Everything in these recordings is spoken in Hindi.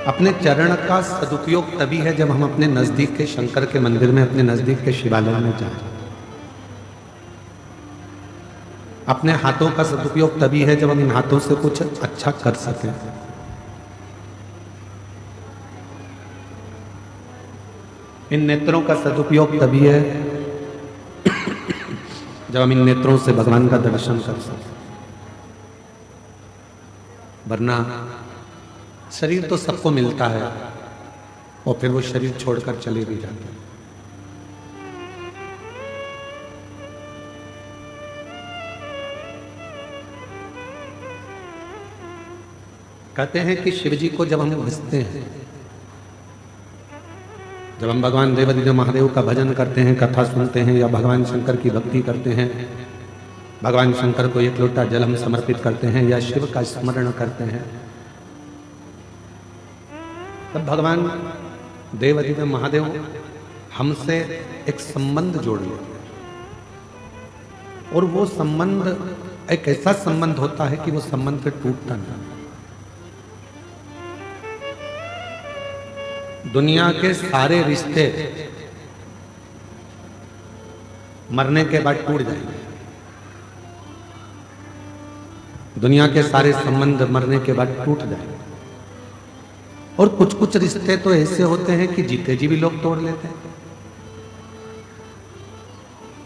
अपने चरण का सदुपयोग तभी है जब हम अपने नजदीक के शंकर के मंदिर में, अपने नजदीक के शिवालय में जाएं। अपने हाथों का सदुपयोग तभी है जब हम इन हाथों से कुछ अच्छा कर सकें। इन नेत्रों का सदुपयोग तभी है जब हम इन नेत्रों से भगवान का दर्शन कर सकें। वरना शरीर तो सबको मिलता है और फिर वो शरीर छोड़कर चले भी जाते हैं। कहते हैं कि शिव जी को जब हम भजते हैं, जब हम भगवान देवादिदेव महादेव का भजन करते हैं, कथा सुनते हैं या भगवान शंकर की भक्ति करते हैं, भगवान शंकर को एक लोटा जल हम समर्पित करते हैं या शिव का स्मरण करते हैं, तब भगवान देवादिदेव महादेव हमसे एक संबंध जोड़ लेते हैं। और वो संबंध एक ऐसा संबंध होता है कि वो संबंध फिर टूटता नहीं। दुनिया के सारे रिश्ते मरने के बाद टूट जाएंगे। दुनिया के सारे संबंध मरने के बाद टूट जाएंगे। और कुछ कुछ रिश्ते तो ऐसे होते हैं कि जीते जी भी लोग तोड़ लेते हैं।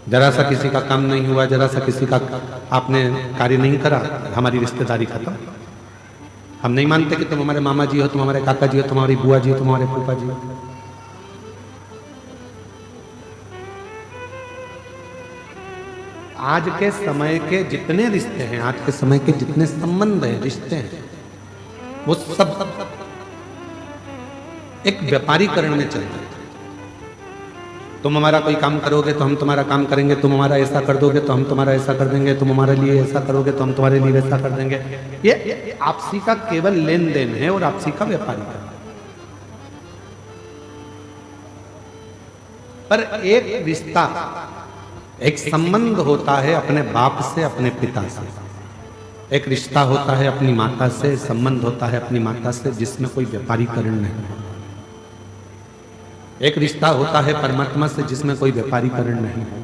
जरा सा किसी का काम नहीं हुआ, जरा सा किसी का आपने कार्य नहीं करा, हमारी रिश्तेदारी खत्म। हम नहीं मानते कि तुम हमारे मामा जी हो, तुम हमारे काका जी हो, तुम्हारी बुआ जी हो, तुम्हारे फूफा जी हो। आज के समय के जितने रिश्ते हैं, आज के समय के जितने संबंध हैं, रिश्ते हैं, वो सब एक व्यापारीकरण में चल रहे हैं। तुम हमारा कोई काम करोगे तो हम तुम्हारा काम करेंगे, तुम हमारा ऐसा कर दोगे तो हम तुम्हारा ऐसा कर देंगे, तुम हमारे लिए ऐसा करोगे तो हम तुम्हारे लिए वैसा कर देंगे। ये आपसी का केवल लेन देन है और आपसी का व्यापारीकरण। पर एक रिश्ता, एक संबंध होता है अपने बाप से, अपने पिता से। एक रिश्ता होता है अपनी माता से, संबंध होता है अपनी माता से जिसमें कोई व्यापारीकरण नहीं है। एक रिश्ता होता है परमात्मा से जिसमें कोई व्यापारीकरण नहीं है।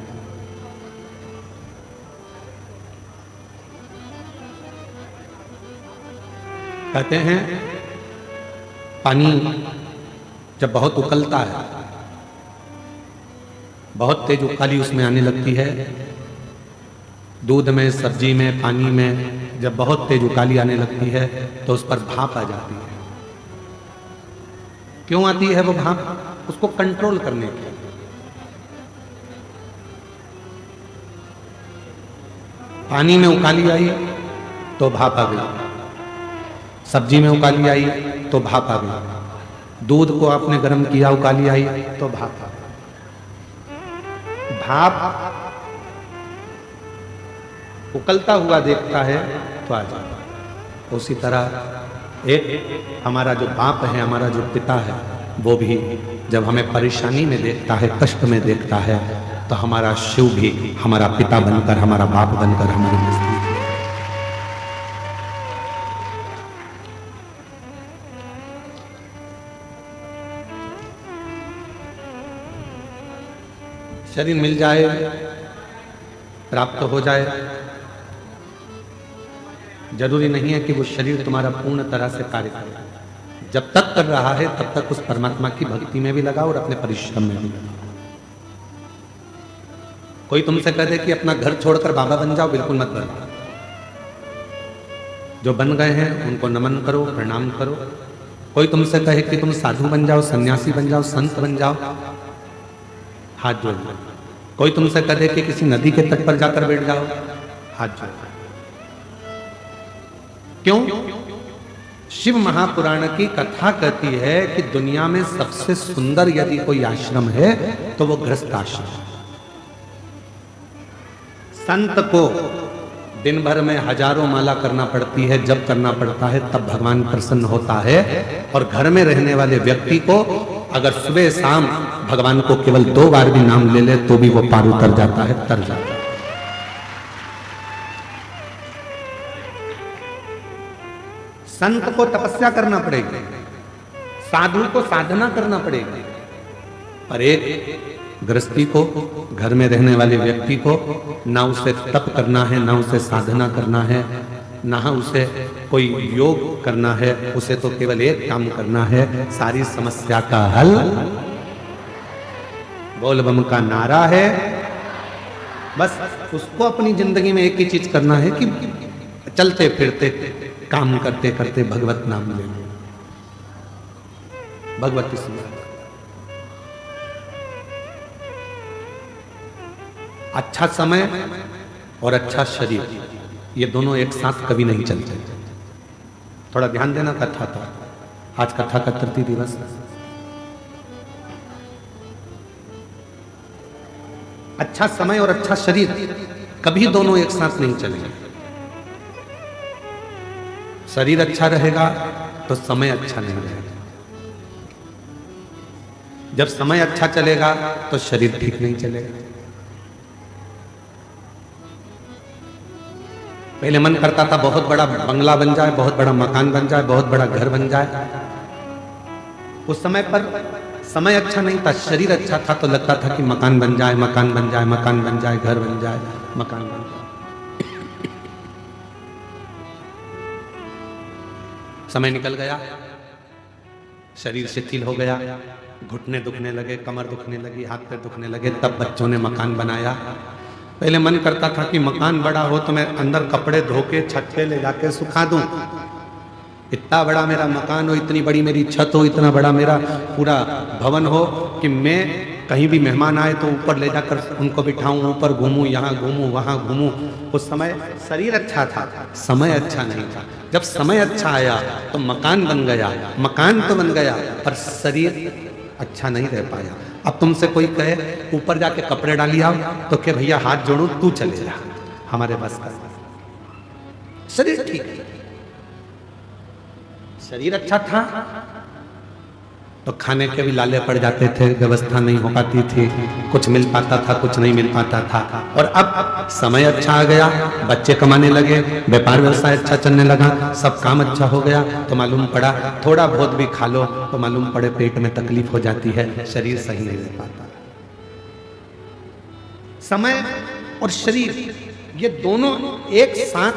कहते हैं पानी जब बहुत उकलता है, बहुत तेज उकाली उसमें आने लगती है, दूध में, सब्जी में, पानी में जब बहुत तेज उकाली आने लगती है तो उस पर भाप आ जाती है। क्यों आती है वो भाप? उसको कंट्रोल करने के लिए। पानी में उकाली आई तो भाप आ गई, सब्जी में उकाली आई तो भाप आ गई, दूध को आपने गर्म किया, उकाली आई तो भाप आ गई। भाप उकलता हुआ देखता है तो आ जाता है। उसी तरह एक हमारा जो बाप है, हमारा जो पिता है, वो भी जब हमें परेशानी में देखता है, कष्ट में देखता है, तो हमारा शिव भी हमारा पिता बनकर, हमारा बाप बनकर हमारे नजदीक है। शरीर मिल जाए, प्राप्त हो जाए, जरूरी नहीं है कि वो शरीर तुम्हारा पूर्ण तरह से कार्य करे। जब तक कर रहा है तब तक उस परमात्मा की भक्ति में भी लगाओ और अपने परिश्रम में भी लगाओ। कोई तुमसे कह दे कि अपना घर छोड़कर बाबा बन जाओ, बिल्कुल मत बनो। जो बन गए हैं उनको नमन करो, प्रणाम करो। कोई तुमसे कहे कि तुम साधु बन जाओ, सन्यासी बन जाओ, संत बन जाओ, हाथ जोड़ लो। कोई तुमसे कह दे कि किसी नदी के तट पर जाकर बैठ जाओ, हाथ जोड़ लो। क्यों? शिव महापुराण की कथा कहती है कि दुनिया में सबसे सुंदर यदि कोई आश्रम है तो वो गृहस्थ आश्रम। संत को दिन भर में हजारों माला करना पड़ती है, जब करना पड़ता है तब भगवान प्रसन्न होता है। और घर में रहने वाले व्यक्ति को अगर सुबह शाम भगवान को केवल 2 बार भी नाम ले ले तो भी वो पार उतर जाता है, तर जाता है। संत को तपस्या करना पड़ेगी, साधु को साधना करना पड़ेगा, पर एक गृहस्थी को, घर में रहने वाले व्यक्ति को ना उसे तप करना है, ना उसे साधना करना है, ना उसे कोई योग करना है, उसे तो केवल एक काम करना है, सारी समस्या का हल बोल बम का नारा है। बस उसको अपनी जिंदगी में एक ही चीज करना है कि चलते फिरते काम करते करते भगवत नाम लेना, भगवती स्मरण। अच्छा समय और अच्छा शरीर, ये दोनों एक साथ कभी नहीं चलते। थोड़ा ध्यान देना कथा था, आज कथा का तृतीय दिवस है। अच्छा समय और अच्छा शरीर कभी दोनों एक साथ नहीं चलेंगे। शरीर अच्छा रहेगा तो समय अच्छा नहीं रहेगा, जब समय अच्छा चलेगा तो शरीर ठीक नहीं चलेगा। पहले मन करता था बहुत बड़ा बंगला बन जाए, बहुत बड़ा मकान बन जाए, बहुत बड़ा घर बन जाए। उस समय पर समय अच्छा नहीं था, शरीर अच्छा था, तो लगता था कि मकान बन जाए, मकान बन जाए, मकान बन जाए, घर बन जाए, मकान बन जाए। समय निकल गया, शरीर शिथिल हो गया, घुटने दुखने लगे, कमर दुखने लगी, हाथ पैर दुखने लगे। तब बच्चों ने मकान बनाया। पहले मन करता था कि मकान बड़ा हो तो मैं अंदर कपड़े धो के छत पे ले जाके सुखा दूं। इतना बड़ा मेरा मकान हो, इतनी बड़ी मेरी छत हो, इतना बड़ा मेरा पूरा भवन हो कि मैं कहीं भी मेहमान आए तो ऊपर ले जाकर उनको बिठाऊं, ऊपर घूमूं, यहाँ घूमूं, वहां घूमूं। उस समय शरीर अच्छा था, समय अच्छा नहीं था। जब समय अच्छा आया तो मकान बन गया, मकान तो बन गया पर शरीर अच्छा नहीं रह पाया। अब तुमसे कोई कहे ऊपर जाके कपड़े डाली आओ, तो क्या भैया हाथ जोड़ू, तू चले जा, हमारे बस का। शरीर ठीक है, शरीर अच्छा था तो खाने के भी लाले पड़ जाते थे, व्यवस्था नहीं हो पाती थी, कुछ मिल पाता था, कुछ नहीं मिल पाता था। और अब समय अच्छा आ गया, बच्चे कमाने लगे, व्यापार व्यवसाय अच्छा चलने लगा, सब काम अच्छा हो गया, तो मालूम पड़ा थोड़ा बहुत भी खा लो तो मालूम पड़े पेट में तकलीफ हो जाती है, शरीर सही नहीं रह पाता। समय और शरीर ये दोनों एक साथ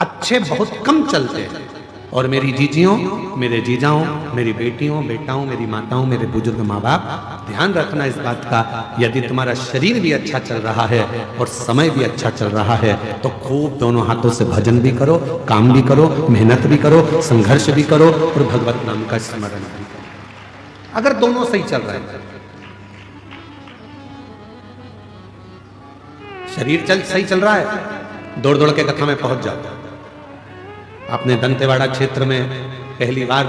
अच्छे बहुत कम चलते हैं। और मेरी जीजियों, मेरे जीजाओं, मेरी बेटियों, बेटाओं, मेरी माताओं, मेरे बुजुर्ग माँ बाप, ध्यान रखना इस बात का, यदि तुम्हारा शरीर भी अच्छा चल रहा है और समय भी अच्छा चल रहा है तो खूब दोनों हाथों से भजन भी करो, काम भी करो, मेहनत भी करो, संघर्ष भी करो और भगवत नाम का स्मरण भी करो। अगर दोनों सही चल रहे हैं, शरीर सही चल रहा है, दौड़ दौड़ के कथा में पहुंच जाओ। आपने दंतेवाड़ा क्षेत्र में पहली बार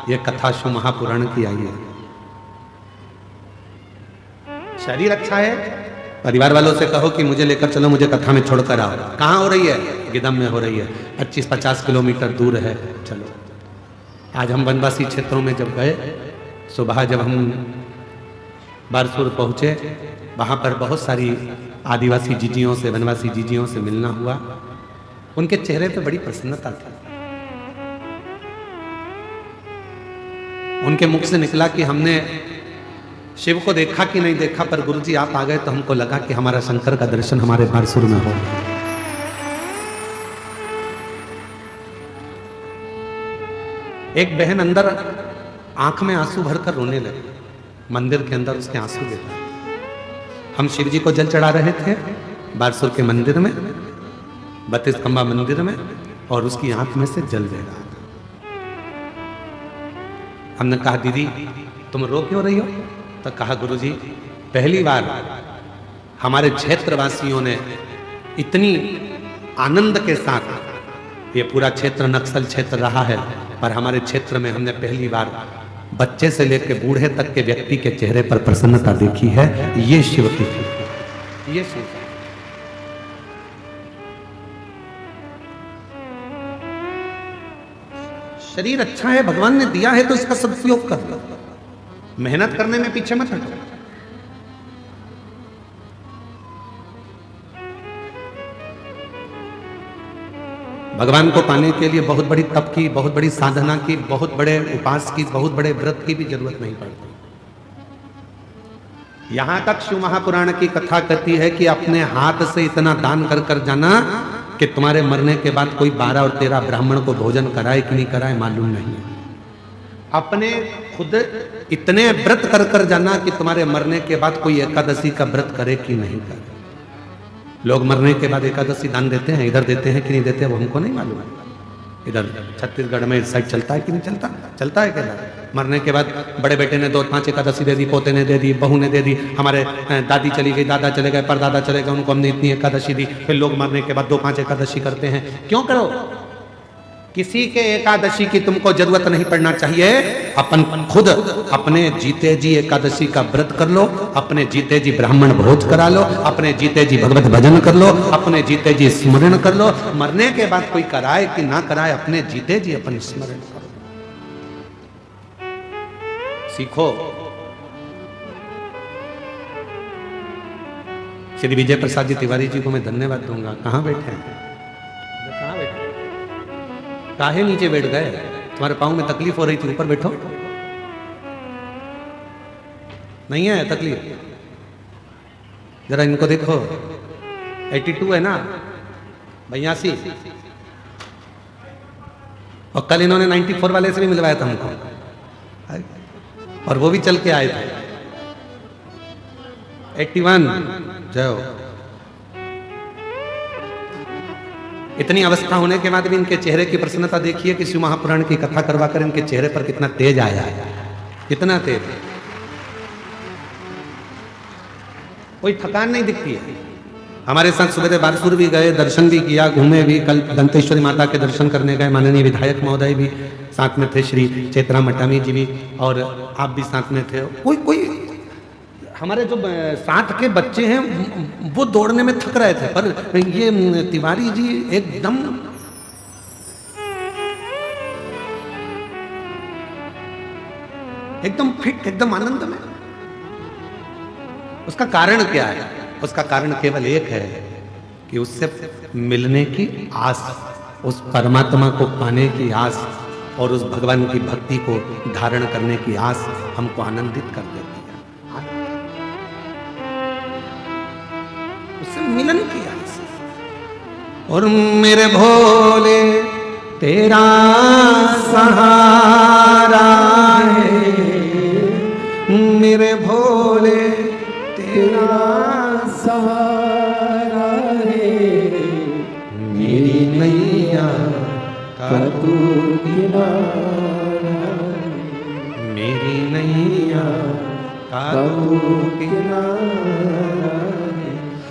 यह कथा शो महापुराण की आई है। शरीर अच्छा है, परिवार वालों से कहो कि मुझे लेकर चलो, मुझे कथा में छोड़कर आओ। कहाँ हो रही है? गिदम में हो रही है, 25-50 किलोमीटर दूर है, चलो। आज हम वनवासी क्षेत्रों में जब गए, सुबह जब हम बारसूर पहुंचे, वहां पर बहुत सारी आदिवासी जीजियों से, वनवासी जीजियों से मिलना हुआ। उनके चेहरे पे बड़ी प्रसन्नता थी। उनके मुख से निकला कि हमने शिव को देखा कि नहीं देखा, पर गुरुजी आप आ गए तो हमको लगा कि हमारा शंकर का दर्शन हमारे बारसूर में हो। एक बहन अंदर आंख में आंसू भरकर रोने लगी, मंदिर के अंदर उसके आंसू देखा। हम शिव जी को जल चढ़ा रहे थे बारसूर के मंदिर में, 32 खंबा मंदिर में, और उसकी आंख में से जल बह रहा था। हमने कहा दीदी तुम रो क्यों रही हो? तो कहा गुरुजी पहली बार हमारे क्षेत्रवासियों ने इतनी आनंद के साथ, ये पूरा क्षेत्र नक्सल क्षेत्र रहा है, पर हमारे क्षेत्र में हमने पहली बार बच्चे से लेकर बूढ़े तक के व्यक्ति के चेहरे पर प्रसन्नता देखी है। ये शिव की, ये शिव। शरीर अच्छा है, भगवान ने दिया है तो इसका सदुपयोग कर लो, मेहनत करने में पीछे मत हटो। भगवान को पाने के लिए बहुत बड़ी तप की, बहुत बड़ी साधना की, बहुत बड़े उपास की, बहुत बड़े व्रत की भी जरूरत नहीं पड़ती। यहां तक शिव महापुराण की कथा कहती है कि अपने हाथ से इतना दान कर कर जाना कि तुम्हारे मरने के बाद कोई 12 और 13 ब्राह्मण को भोजन कराए कि नहीं कराए मालूम नहीं है। अपने खुद इतने व्रत कर कर जाना कि तुम्हारे मरने के बाद कोई एकादशी का व्रत करे कि नहीं करे। लोग मरने के बाद एकादशी दान देते हैं, इधर देते हैं कि नहीं देते वो हमको नहीं मालूम है। इधर छत्तीसगढ़ में इस साइड चलता है कि नहीं चलता? चलता है क्या? मरने के बाद बड़े बेटे ने 2-5 एकादशी दे दी, पोते ने दे दी, बहू ने दे दी, हमारे दादी चली गई, दादा चले गए, परदादा चले गए, उनको हमने इतनी एकादशी दी। फिर लोग मरने के बाद 2-5 एकादशी करते हैं। क्यों करो? किसी के एकादशी की तुमको जरूरत नहीं पड़ना चाहिए। अपन खुद अपने जीते जी एकादशी का व्रत कर लो, अपने जीते जी ब्राह्मण भोज करा लो, अपने जीते जी भगवत भजन कर लो, अपने जीते जी स्मरण कर लो। मरने के बाद कोई कराए कि ना कराए, अपने जीते जी अपन स्मरण करो। सीखो। श्री विजय प्रसाद जी तिवारी जी को मैं धन्यवाद दूंगा। कहां बैठे हैं? कहां बैठे? काहे नीचे बैठ गए? तुम्हारे पाँव में तकलीफ हो रही थी, ऊपर बैठो। नहीं है तकलीफ? जरा इनको देखो, 82 है ना, 82। और कल इन्होंने 94 वाले से भी मिलवाया था हमको, और वो भी चल के आए थे। 81 जय हो। इतनी अवस्था होने के बाद भी इनके चेहरे की प्रसन्नता देखिए कि शिव महापुराण की कथा करवाकर इनके चेहरे पर कितना तेज आया है, कितना तेज। कोई थकान नहीं दिखती है। हमारे साथ सुबह बारसूर भी गए, दर्शन भी किया, घूमे भी। कल दंतेश्वरी माता के दर्शन करने गए, माननीय विधायक महोदय भी साथ में थे, श्री चेतरा मटामी जी भी, और आप भी साथ में थे। कोई हमारे जो साथ के बच्चे हैं वो दौड़ने में थक रहे थे, पर ये तिवारी जी एकदम फिट, एकदम आनंद में। उसका कारण क्या है? उसका कारण केवल एक है कि उससे मिलने की आस, उस परमात्मा को पाने की आस और उस भगवान की भक्ति को धारण करने की आस हमको आनंदित कर देती है। मिलन किया। और मेरे भोले तेरा सहारा है, मेरे भोले तेरा सहारा है, मेरी नैया का तू किनारा, मेरी नैया का तू किनारा।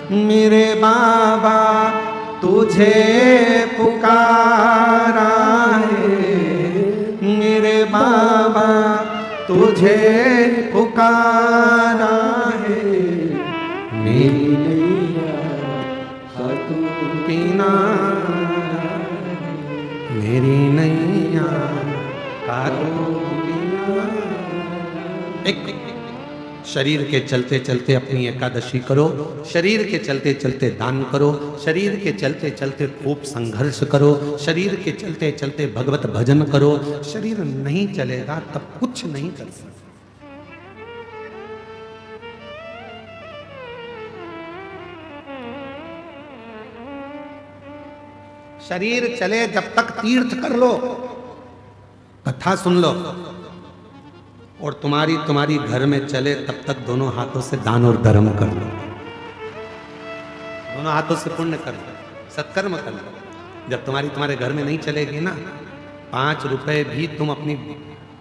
मेरे बाबा तुझे पुकारा है, मेरे बाबा तुझे पुकारा है, मेरी नैया का तू किनारा, मेरी नैया का तू किनारा। शरीर के चलते चलते अपनी एकादशी करो, शरीर के चलते चलते दान करो, शरीर के चलते चलते खूब संघर्ष करो, शरीर के चलते चलते भगवत भजन करो। शरीर नहीं चलेगा तब कुछ नहीं कर सकते। शरीर चले जब तक तीर्थ कर लो, कथा सुन लो, और तुम्हारी घर में चले तब तक दोनों हाथों से दान और धर्म कर लो, दोनों हाथों से पुण्य कर लो, सत्कर्म कर लो। जब तुम्हारे घर में नहीं चलेगी ना, 5 रुपए भी तुम अपनी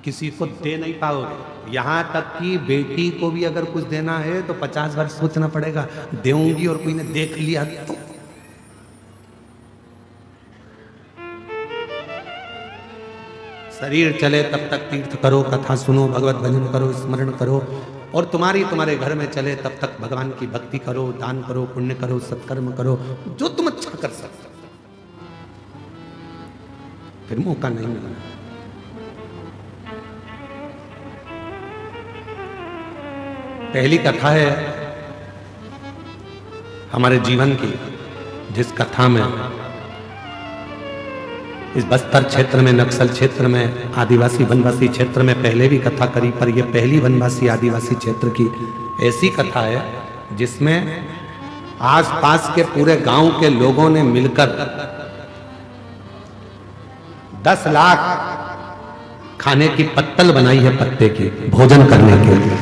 किसी को दे नहीं पाओगे। यहां तक कि बेटी को भी अगर कुछ देना है तो 50 बार सोचना पड़ेगा, देऊंगी और कोई ने देख लिया तो। शरीर चले तब तक तीर्थ करो, कथा सुनो, भगवत भजन करो, स्मरण करो, और तुम्हारे घर में चले तब तक भगवान की भक्ति करो, दान करो, पुण्य करो, सत्कर्म करो, जो तुम अच्छा कर सकते। फिर मौका नहीं मिलना। पहली कथा है हमारे जीवन की, जिस कथा में इस बस्तर क्षेत्र में, नक्सल क्षेत्र में, आदिवासी वनवासी क्षेत्र में पहले भी कथा करी, पर यह पहली वनवासी आदिवासी क्षेत्र की ऐसी कथा है जिसमें आसपास के पूरे गांव के लोगों ने मिलकर 10 लाख खाने की पत्तल बनाई है, पत्ते की, भोजन करने के लिए।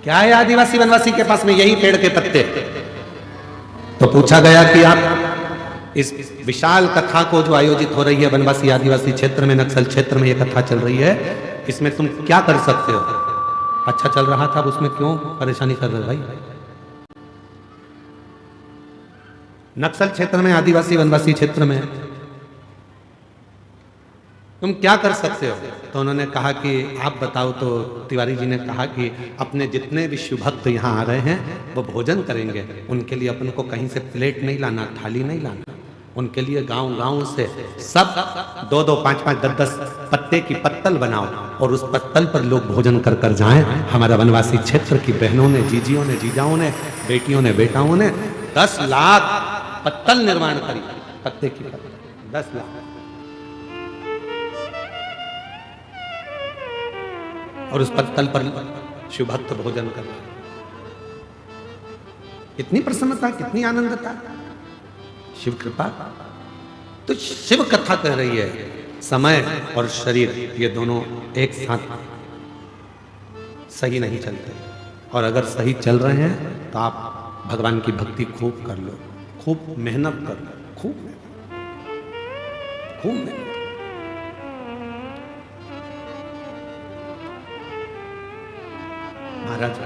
क्या है आदिवासी वनवासी के पास में? यही पेड़ के पत्ते। तो पूछा गया कि आप इस विशाल कथा को जो आयोजित हो रही है वनवासी आदिवासी क्षेत्र में, नक्सल क्षेत्र में ये कथा चल रही है, इसमें तुम क्या कर सकते हो? अच्छा चल रहा था, अब उसमें क्यों परेशानी कर रहे हो भाई? नक्सल क्षेत्र में, आदिवासी वनवासी क्षेत्र में तुम क्या कर सकते हो? तो उन्होंने कहा कि आप बताओ। तो तिवारी जी ने कहा कि अपने जितने भी शिव भक्त यहाँ आ रहे हैं वो भोजन करेंगे, उनके लिए अपन को कहीं से प्लेट नहीं लाना, थाली नहीं लाना, उनके लिए गांव-गांव से सब 2-2, 5-5, 10-10 पत्ते की पत्तल बनाओ और उस पत्तल पर लोग भोजन कर कर जाएं। हमारा वनवासी क्षेत्र की बहनों ने, जीजियों ने, जीजाओं ने, बेटियों ने, बेटाओं ने 10 लाख पत्तल निर्माण करी, पत्ते की पत्तल 10 लाख, और उस पत्तल पर शिव भक्त भोजन कर। कितनी प्रसन्नता, कितनी आनंदता, शिव कृपा। तो शिव कथा कह रही है समय और शरीर ये दोनों एक साथ सही नहीं चलते, और अगर सही चल रहे हैं तो आप भगवान की भक्ति खूब कर लो, खूब मेहनत कर लो, खूब मेहनत। महाराज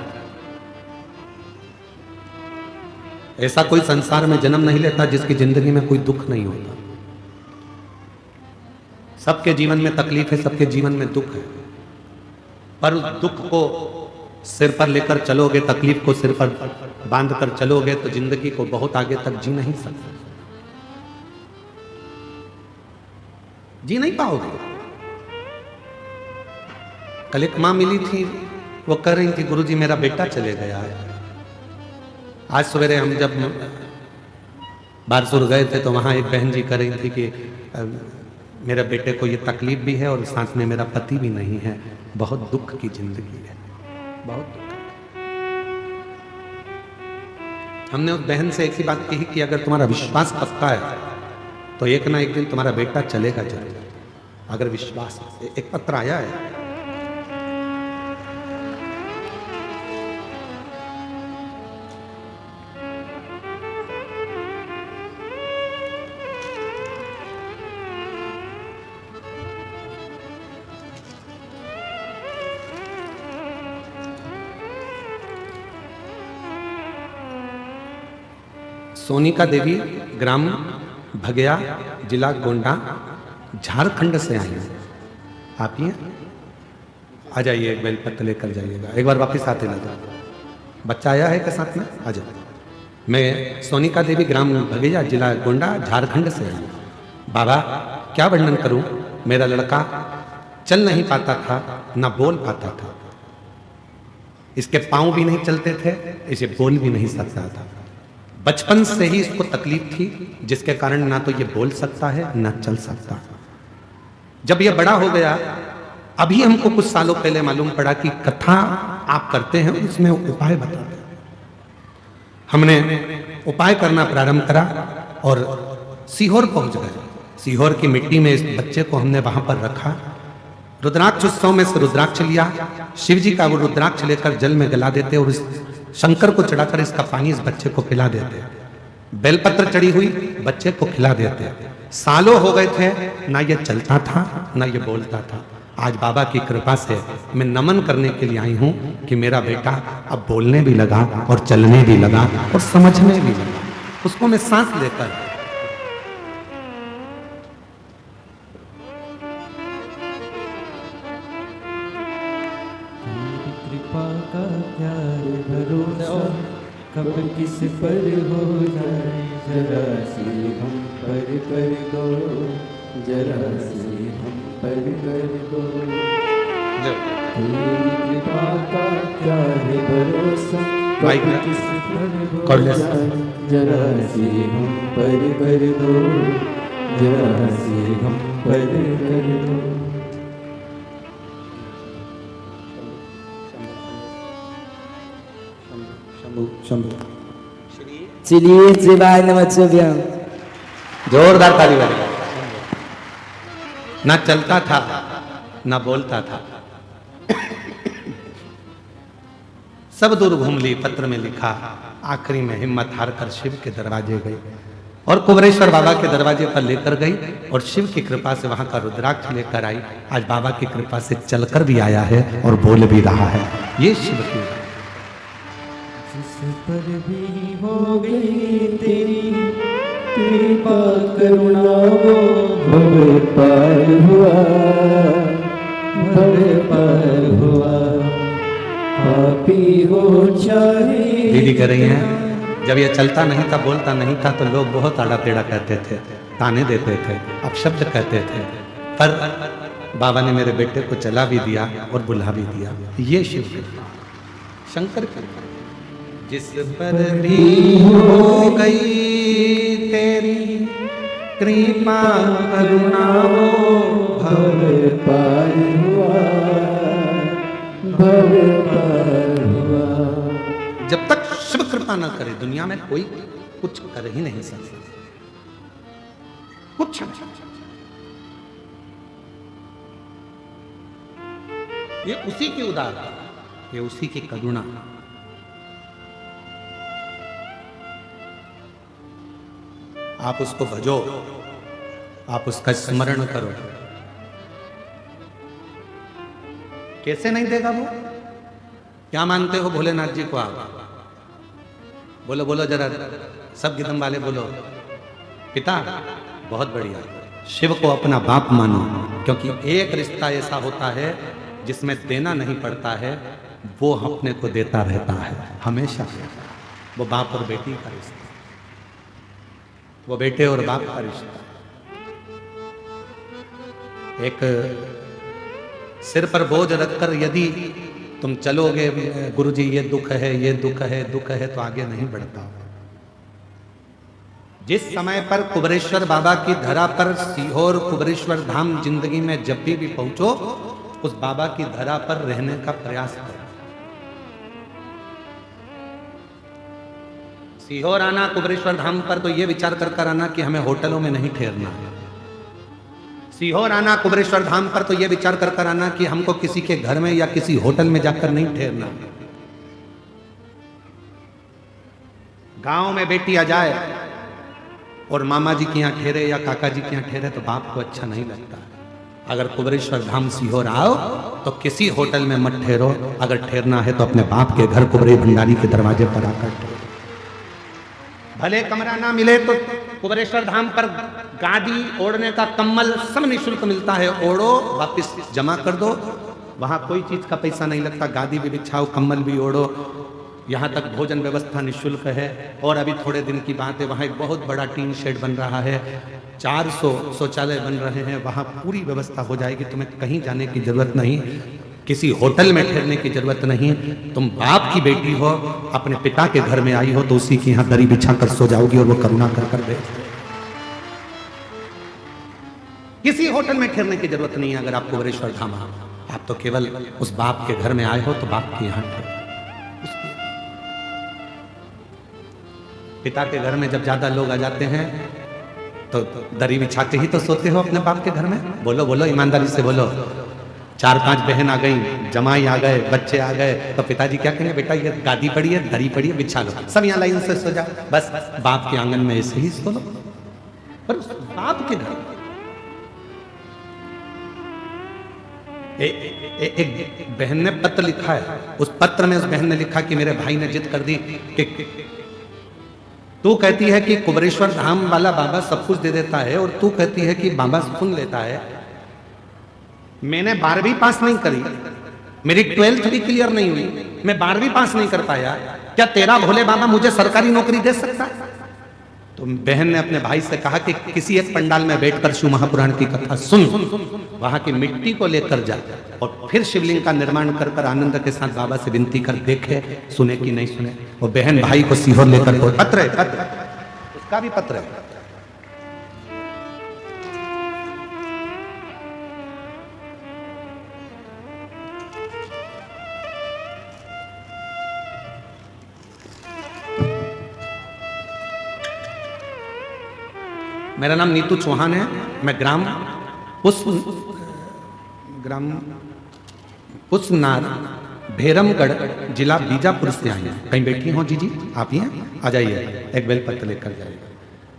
ऐसा कोई संसार में जन्म नहीं लेता जिसकी जिंदगी में कोई दुख नहीं होता। सबके जीवन में तकलीफ है, सबके जीवन में दुख है, पर उस दुख को सिर पर लेकर चलोगे, तकलीफ को सिर पर बांध कर चलोगे तो जिंदगी को बहुत आगे तक जी नहीं सकते, जी नहीं पाओगे। कल एक मां मिली थी, वो कह रही थी गुरुजी मेरा बेटा चले गया है। आज सवेरे हम जब बारसूर गए थे तो वहां एक बहन जी कह रही थी कि मेरे बेटे को ये तकलीफ भी है और साथ में मेरा पति भी नहीं है, बहुत दुख की जिंदगी है, बहुत दुख। हमने उस बहन से एक ही बात कही कि अगर तुम्हारा विश्वास पक्का है तो एक ना एक दिन तुम्हारा बेटा चलेगा जरूर। अगर विश्वास, एक पत्र आया है, सोनिका देवी, ग्राम भगया, जिला गोंडा, झारखंड से आई हैं। आप ही हैं? आ जाइए, एक बेलपत्र लेकर जाइएगा, एक बार वापस आते लगा। बच्चा आया है के साथ में? आ जाओ। मैं सोनिका देवी, ग्राम भगया, जिला गोंडा, झारखंड से आई हूँ। बाबा क्या वर्णन करूं, मेरा लड़का चल नहीं पाता था, ना बोल पाता था, इसके पांव भी नहीं चलते थे, इसे बोल भी नहीं सकता था। बचपन से ही इसको तकलीफ थी जिसके कारण ना तो ये बोल सकता है ना चल सकता। जब ये बड़ा हो गया, अभी हमको कुछ सालों पहले मालूम पड़ा कि कथा आप करते हैं उसमें उपाय बताते हैं। हमने उपाय करना प्रारंभ करा और सीहोर पहुंच गए। सीहोर की मिट्टी में इस बच्चे को हमने वहां पर रखा। रुद्राक्ष उत्सव में से रुद्राक्ष लिया, शिव जी का वो रुद्राक्ष लेकर जल में गला देते और इस शंकर को चढ़ाकर इसका पानी इस बच्चे को पिला देते। बेलपत्र चढ़ी हुई बच्चे को खिला देते। सालों हो गए थे, ना ये चलता था ना ये बोलता था। आज बाबा की कृपा से मैं नमन करने के लिए आई हूं कि मेरा बेटा अब बोलने भी लगा और चलने भी लगा और समझने भी लगा। उसको मैं सांस लेकर कृपा का क्या भरोसा, कब किस पर हो जाए, जरा सी हम पर कर दो, जरा सी हम पर कर दो। तेरी कृपा का क्या है भरोसा, माइक में किस पर हो कॉर्डलेस। जाए, जरा से हम पर कर दो, जरा से हम पर कर दो। चलिए शिवाय नमः शिवाय। जोरदार ताली बजाओ। ना चलता था ना बोलता था, सब दूर घूम ली, पत्र में लिखा, आखिरी में हिम्मत हार कर शिव के दरवाजे गई और कुबरेश्वर बाबा के दरवाजे पर लेकर गई और शिव की कृपा से वहां का रुद्राक्ष लेकर आई। आज बाबा की कृपा से चलकर भी आया है और बोल भी रहा है। ये शिव की जिस पर भी हो गई तेरी कृपा करुणा, वो भव पार हुआ, भव पार हुआ। पापी हो चाहे। दीदी कह रही हैं, जब ये चलता नहीं था, बोलता नहीं था, तो लोग बहुत आड़ा टेढ़ा कहते थे, ताने देते थे, अपशब्द कहते थे, पर बाबा ने मेरे बेटे को चला भी दिया और बुला भी दिया। ये शिव कृपा, शंकर कृपा। जिस पर भी हो गई तेरी कृपा करुणा, वो भव पार हुआ, भव पार हुआ। जब तक शिव कृपा न करे दुनिया में कोई कुछ कर ही नहीं सकता, कुछ नहीं। ये उसी की उदारता, ये उसी की करुणा। आप उसको भजो, आप उसका स्मरण करो। कैसे नहीं देगा वो? क्या मानते हो भोलेनाथ जी को आप? बोलो बोलो जरा, सब गिदम वाले बोलो। पिता, बहुत बढ़िया। शिव को अपना बाप मानो, क्योंकि एक रिश्ता ऐसा होता है जिसमें देना नहीं पड़ता है, वो अपने को देता रहता है हमेशा। वो बाप और बेटी का रिश्ता, वो बेटे और बाप का रिश्ता। एक सिर पर बोझ रखकर यदि तुम चलोगे, गुरुजी ये दुख है, ये दुख है, दुख है, तो आगे नहीं बढ़ता। जिस समय पर कुबरेश्वर बाबा की धरा पर, सीहोर कुबरेश्वर धाम जिंदगी में जब भी पहुंचो, उस बाबा की धरा पर रहने का प्रयास करो। सीहोर आना कुबरेश्वर धाम पर तो ये विचार कर आना कि हमें होटलों में नहीं ठहरना है। सीहोर आना कुबरेश्वर धाम पर तो ये विचार कर आना कि हमको किसी के घर में या किसी होटल में जाकर नहीं ठहरना। गांव में बेटी आ जाए और मामा जी के यहाँ ठहरे या काका जी के यहाँ ठहरे तो बाप को अच्छा नहीं लगता। अगर कुबरेश्वर धाम सीहोर आओ तो किसी होटल में मत ठहरो, अगर ठहरना है तो अपने बाप के घर कुबरे भंडारी के दरवाजे पर आकर ठहरो। भले कमरा ना मिले तो कुबरेश्वर धाम पर गादी, ओढ़ने का कम्बल सब निःशुल्क मिलता है। ओढ़ो, वापस जमा कर दो, वहां कोई चीज का पैसा नहीं लगता। गादी भी बिछाओ, कम्बल भी ओढ़ो, यहाँ तक भोजन व्यवस्था निःशुल्क है। और अभी थोड़े दिन की बात है, वहाँ एक बहुत बड़ा टीन शेड बन रहा है, 400 शौचालय बन रहे हैं, वहाँ पूरी व्यवस्था हो जाएगी। तुम्हें कहीं जाने की जरूरत नहीं, किसी होटल में ठहरने की जरूरत नहीं। तुम बाप की बेटी हो, अपने पिता के घर में आई हो, तो उसी के यहाँ दरी बिछा कर सो जाओगी और वो करुणा कर दे। किसी होटल में ठहरने की जरूरत नहीं है। अगर आप कुबरेश्वर धाम आओ, आप तो केवल उस बाप के घर में आए हो, तो बाप के यहाँ ठहरो। पिता के घर में जब ज्यादा लोग आ जाते हैं तो दरी बिछा के ही तो सोते हो अपने बाप के घर में। बोलो बोलो, ईमानदारी से बोलो। 4-5 बहन आ गई, जमाई आ गए, बच्चे आ गए, तो पिताजी क्या कहेंगे? बेटा ये गादी पड़ी है, दरी पड़ी है, बिछा लो, सब यहाँ लाइन से सो जाओ। बस बाप के आंगन में ऐसे ही सो लो। पर उस बाप के घर एक बहन ने पत्र लिखा है। उस पत्र में उस बहन ने लिखा कि मेरे भाई ने जिद कर दी कि तू कहती है कि कुबरेश्वर धाम वाला बाबा सब कुछ दे देता है, और तू कहती है कि बाबा सुन लेता है। मैंने 12वीं पास नहीं करी, मेरी 12th भी क्लियर नहीं हुई, मैं 12वीं पास नहीं कर पाया, क्या तेरा भोले बाबा मुझे सरकारी नौकरी दे सकता है? तो बहन ने अपने भाई से कहा कि किसी एक पंडाल में बैठकर शिव महापुराण की कथा सुन, वहां की मिट्टी को लेकर जा और फिर शिवलिंग का निर्माण कर आनंद के साथ बाबा से विनती कर देखे, सुने कि नहीं सुने। वो बहन भाई को सीहोर लेकर पत्र है, पत्र उसका भी पत्र है। मेरा नाम नीतू चौहान है, मैं ग्राम पुष्पनार भैरमगढ़ जिला बीजापुर से आई हूँ। कहीं बैठी हो जी आप ही हैं, आ जाइए एक बेलपत्र लेकर जाइए।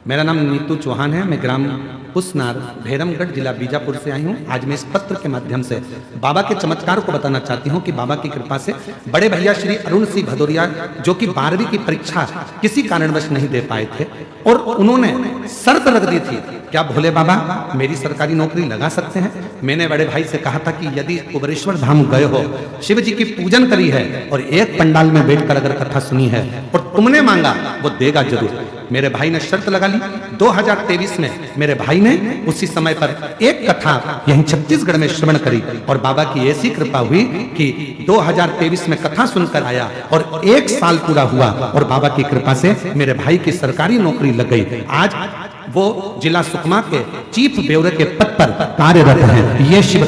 मेरा नाम नीतू चौहान है, मैं ग्राम पुष्पनार भैरमगढ़ जिला बीजापुर से आई हूँ। आज मैं इस पत्र के माध्यम से बाबा के चमत्कार को बताना चाहती हूँ कि बाबा की कृपा से बड़े भैया श्री अरुण सिंह भदौरिया, जो कि 12वीं की परीक्षा किसी कारणवश नहीं दे पाए थे और उन्होंने शर्त रख दी थी, क्या भोले बाबा मेरी सरकारी नौकरी लगा सकते हैं? मैंने बड़े भाई से कहा था कि यदि कुबेरेश्वर धाम गए हो, शिव जी की पूजन करी है और एक पंडाल में बैठकर अगर कथा सुनी है और तुमने मांगा वो देगा जरूर। मेरे भाई ने शर्त लगा ली। 2023 में मेरे भाई ने उसी समय पर एक कथा यहीं छत्तीसगढ़ में श्रवण करी और बाबा की ऐसी कृपा हुई कि 2023 में कथा सुनकर आया और 1 साल पूरा हुआ और बाबा की कृपा से मेरे भाई की सरकारी नौकरी लग गई। आज वो जिला सुकमा के चीफ ब्यूरो के पद पर कार्यरत हैं। ये शिव,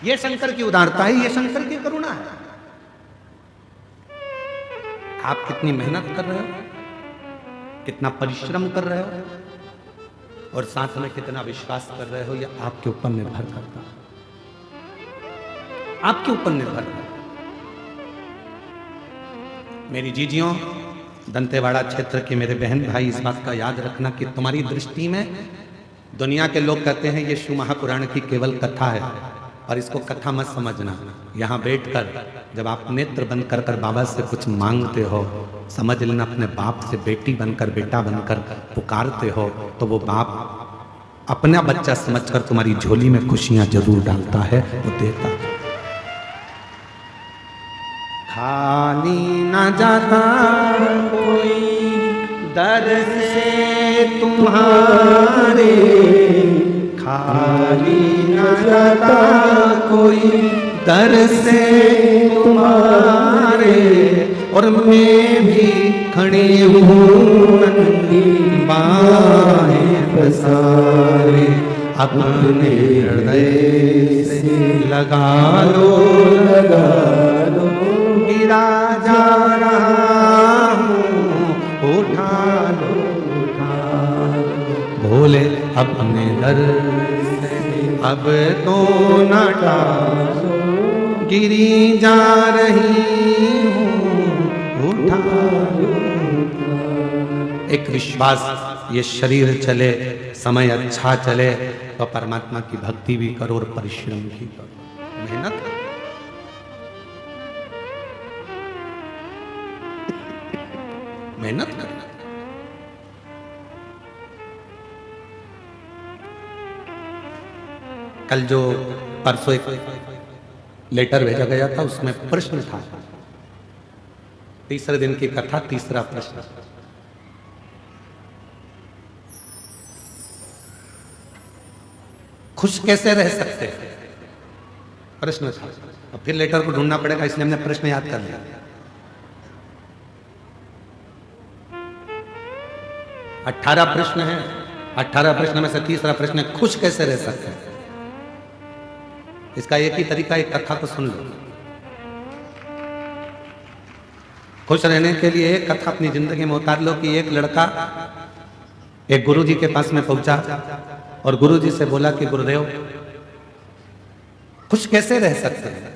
ये शंकर की उदारता है, ये शंकर की करुणा है। आप कितनी मेहनत कर रहे हो, कितना परिश्रम कर रहे हो और साथ में कितना विश्वास कर रहे हो, यह आपके ऊपर निर्भर करता है, आपके ऊपर निर्भर करता है। मेरी जीजियों, दंतेवाड़ा क्षेत्र के मेरे बहन भाई, इस बात का याद रखना कि तुम्हारी दृष्टि में दुनिया के लोग कहते हैं ये शिव महापुराण की केवल कथा है और इसको कथा मत समझना। यहाँ बैठकर जब आप नेत्र बंद कर कर बाबा से कुछ मांगते हो, समझ लेना अपने बाप से बेटी बनकर बेटा बनकर पुकारते हो तो वो बाप अपना बच्चा समझकर तुम्हारी झोली में खुशियां जरूर डालता है, वो देता है। खाली न जाता कोई दर से तुम्हारे, खाली न जाता कोई दर से तुम्हारे और मैं भी खड़ी हूँ बाहें पसारे, अपने हृदय से लगा लो गिरा जा रहा हूँ, उठा लो भोले अपने दर से अब तो न टालो, गिरी जा रही हूँ, उठा लो। एक विश्वास, ये शरीर चले, समय अच्छा चले तो परमात्मा की भक्ति भी करो और परिश्रम भी करो, मेहनत करो। मेहनत करना। कल जो परसों एक लेटर भेजा गया था उसमें प्रश्न था, तीसरे दिन की कथा, तीसरा प्रश्न, खुश कैसे रह सकते हैं, प्रश्न था। अब फिर लेटर को ढूंढना पड़ेगा इसलिए हमने प्रश्न याद कर लिया। 18 प्रश्न है, 18 प्रश्न में से तीसरा प्रश्न है खुश कैसे रह सकते हैं। इसका एक ही तरीका, एक कथा को सुन लो। खुश रहने के लिए एक कथा अपनी जिंदगी में उतार लो कि एक लड़का एक गुरुजी के पास में पहुंचा और गुरुजी से बोला कि गुरुदेव खुश कैसे रह सकते हैं।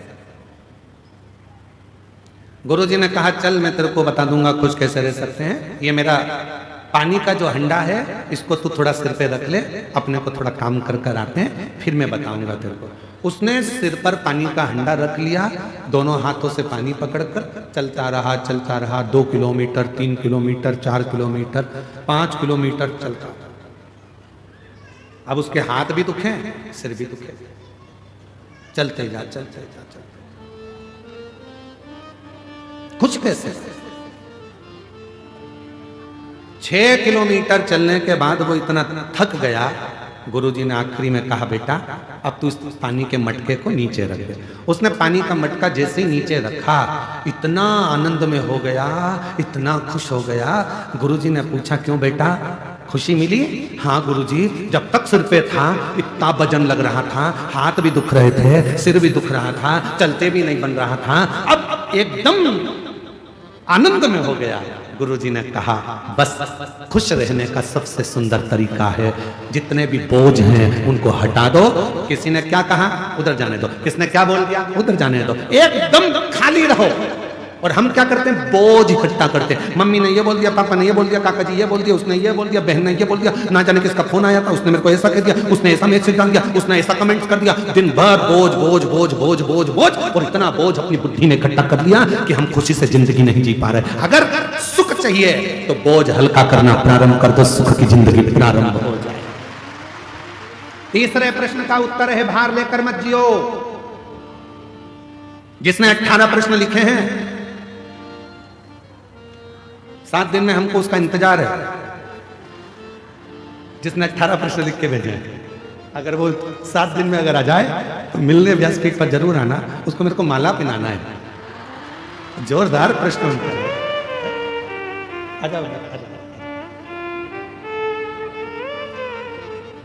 गुरुजी ने कहा चल मैं तेरे को बता दूंगा खुश कैसे रह सकते हैं। ये मेरा पानी का जो हंडा है इसको तू थोड़ा सिर पे रख ले, अपने को थोड़ा काम कर कर आते हैं फिर मैं बताऊंगा तेरे को। उसने सिर पर पानी का हंडा रख लिया, दोनों हाथों से पानी पकड़कर चलता रहा 2 किलोमीटर, 3 किलोमीटर, 4 किलोमीटर, 5 किलोमीटर चलता। अब उसके हाथ भी दुखे, सिर भी दुखे, चलते जा। कुछ कैसे 6 किलोमीटर चलने के बाद वो इतना थक गया गुरुजी ने आखिरी में कहा, बेटा अब तू इस पानी के मटके को नीचे रख दे। उसने पानी का मटका जैसे ही नीचे रखा, इतना आनंद में हो गया, इतना खुश हो गया। गुरुजी ने पूछा, क्यों बेटा, खुशी मिली? हाँ गुरुजी, जब तक सिर पे था इतना वजन लग रहा था, हाथ भी दुख रहे थे, सिर भी दुख रहा था, चलते भी नहीं बन रहा था, अब एकदम आनंद में हो गया। गुरुजी ने कहा, बस खुश रहने का सबसे सुंदर तरीका है, जितने भी बोझ हैं उनको हटा दो। किसी ने क्या कहा, उधर जाने दो। किसने क्या बोल दिया, उधर जाने दो। एकदम खाली रहो। और हम क्या करते हैं, बोझ इकट्ठा करते हैं। मम्मी ने ये बोल दिया, पापा ने ये बोल दिया, काका जी ये बोल दिया, उसने ये बोल दिया, बहन ने ये बोल दिया, ना जाने किसका फोन आया था, उसने मेरे को ऐसा कह दिया, उसने ऐसा मैसेज डाल दिया, उसने ऐसा कमेंट कर दिया। दिन भर बोझ बोझ बोझ बोझ बोझ बोझ, और इतना बोझ अपनी बुद्धि में इकट्ठा कर लिया कि हम खुशी से जिंदगी नहीं जी पा रहे। अगर सुख चाहिए तो बोझ हल्का करना प्रारंभ कर दो, सुख की जिंदगी प्रारंभ हो जाए। तीसरे प्रश्न का उत्तर है, भार लेकर मत जियो। जिसने 18 प्रश्न लिखे हैं, 7 दिन में हमको उसका इंतजार है। जिसने 18 प्रश्न लिख के भेजे हैं, अगर वो 7 दिन में अगर आ जाए तो मिलने व्यासपीठ पर जरूर आना, उसको मेरे को माला पहनाना है। जोरदार प्रश्न उनका। आ जाओ,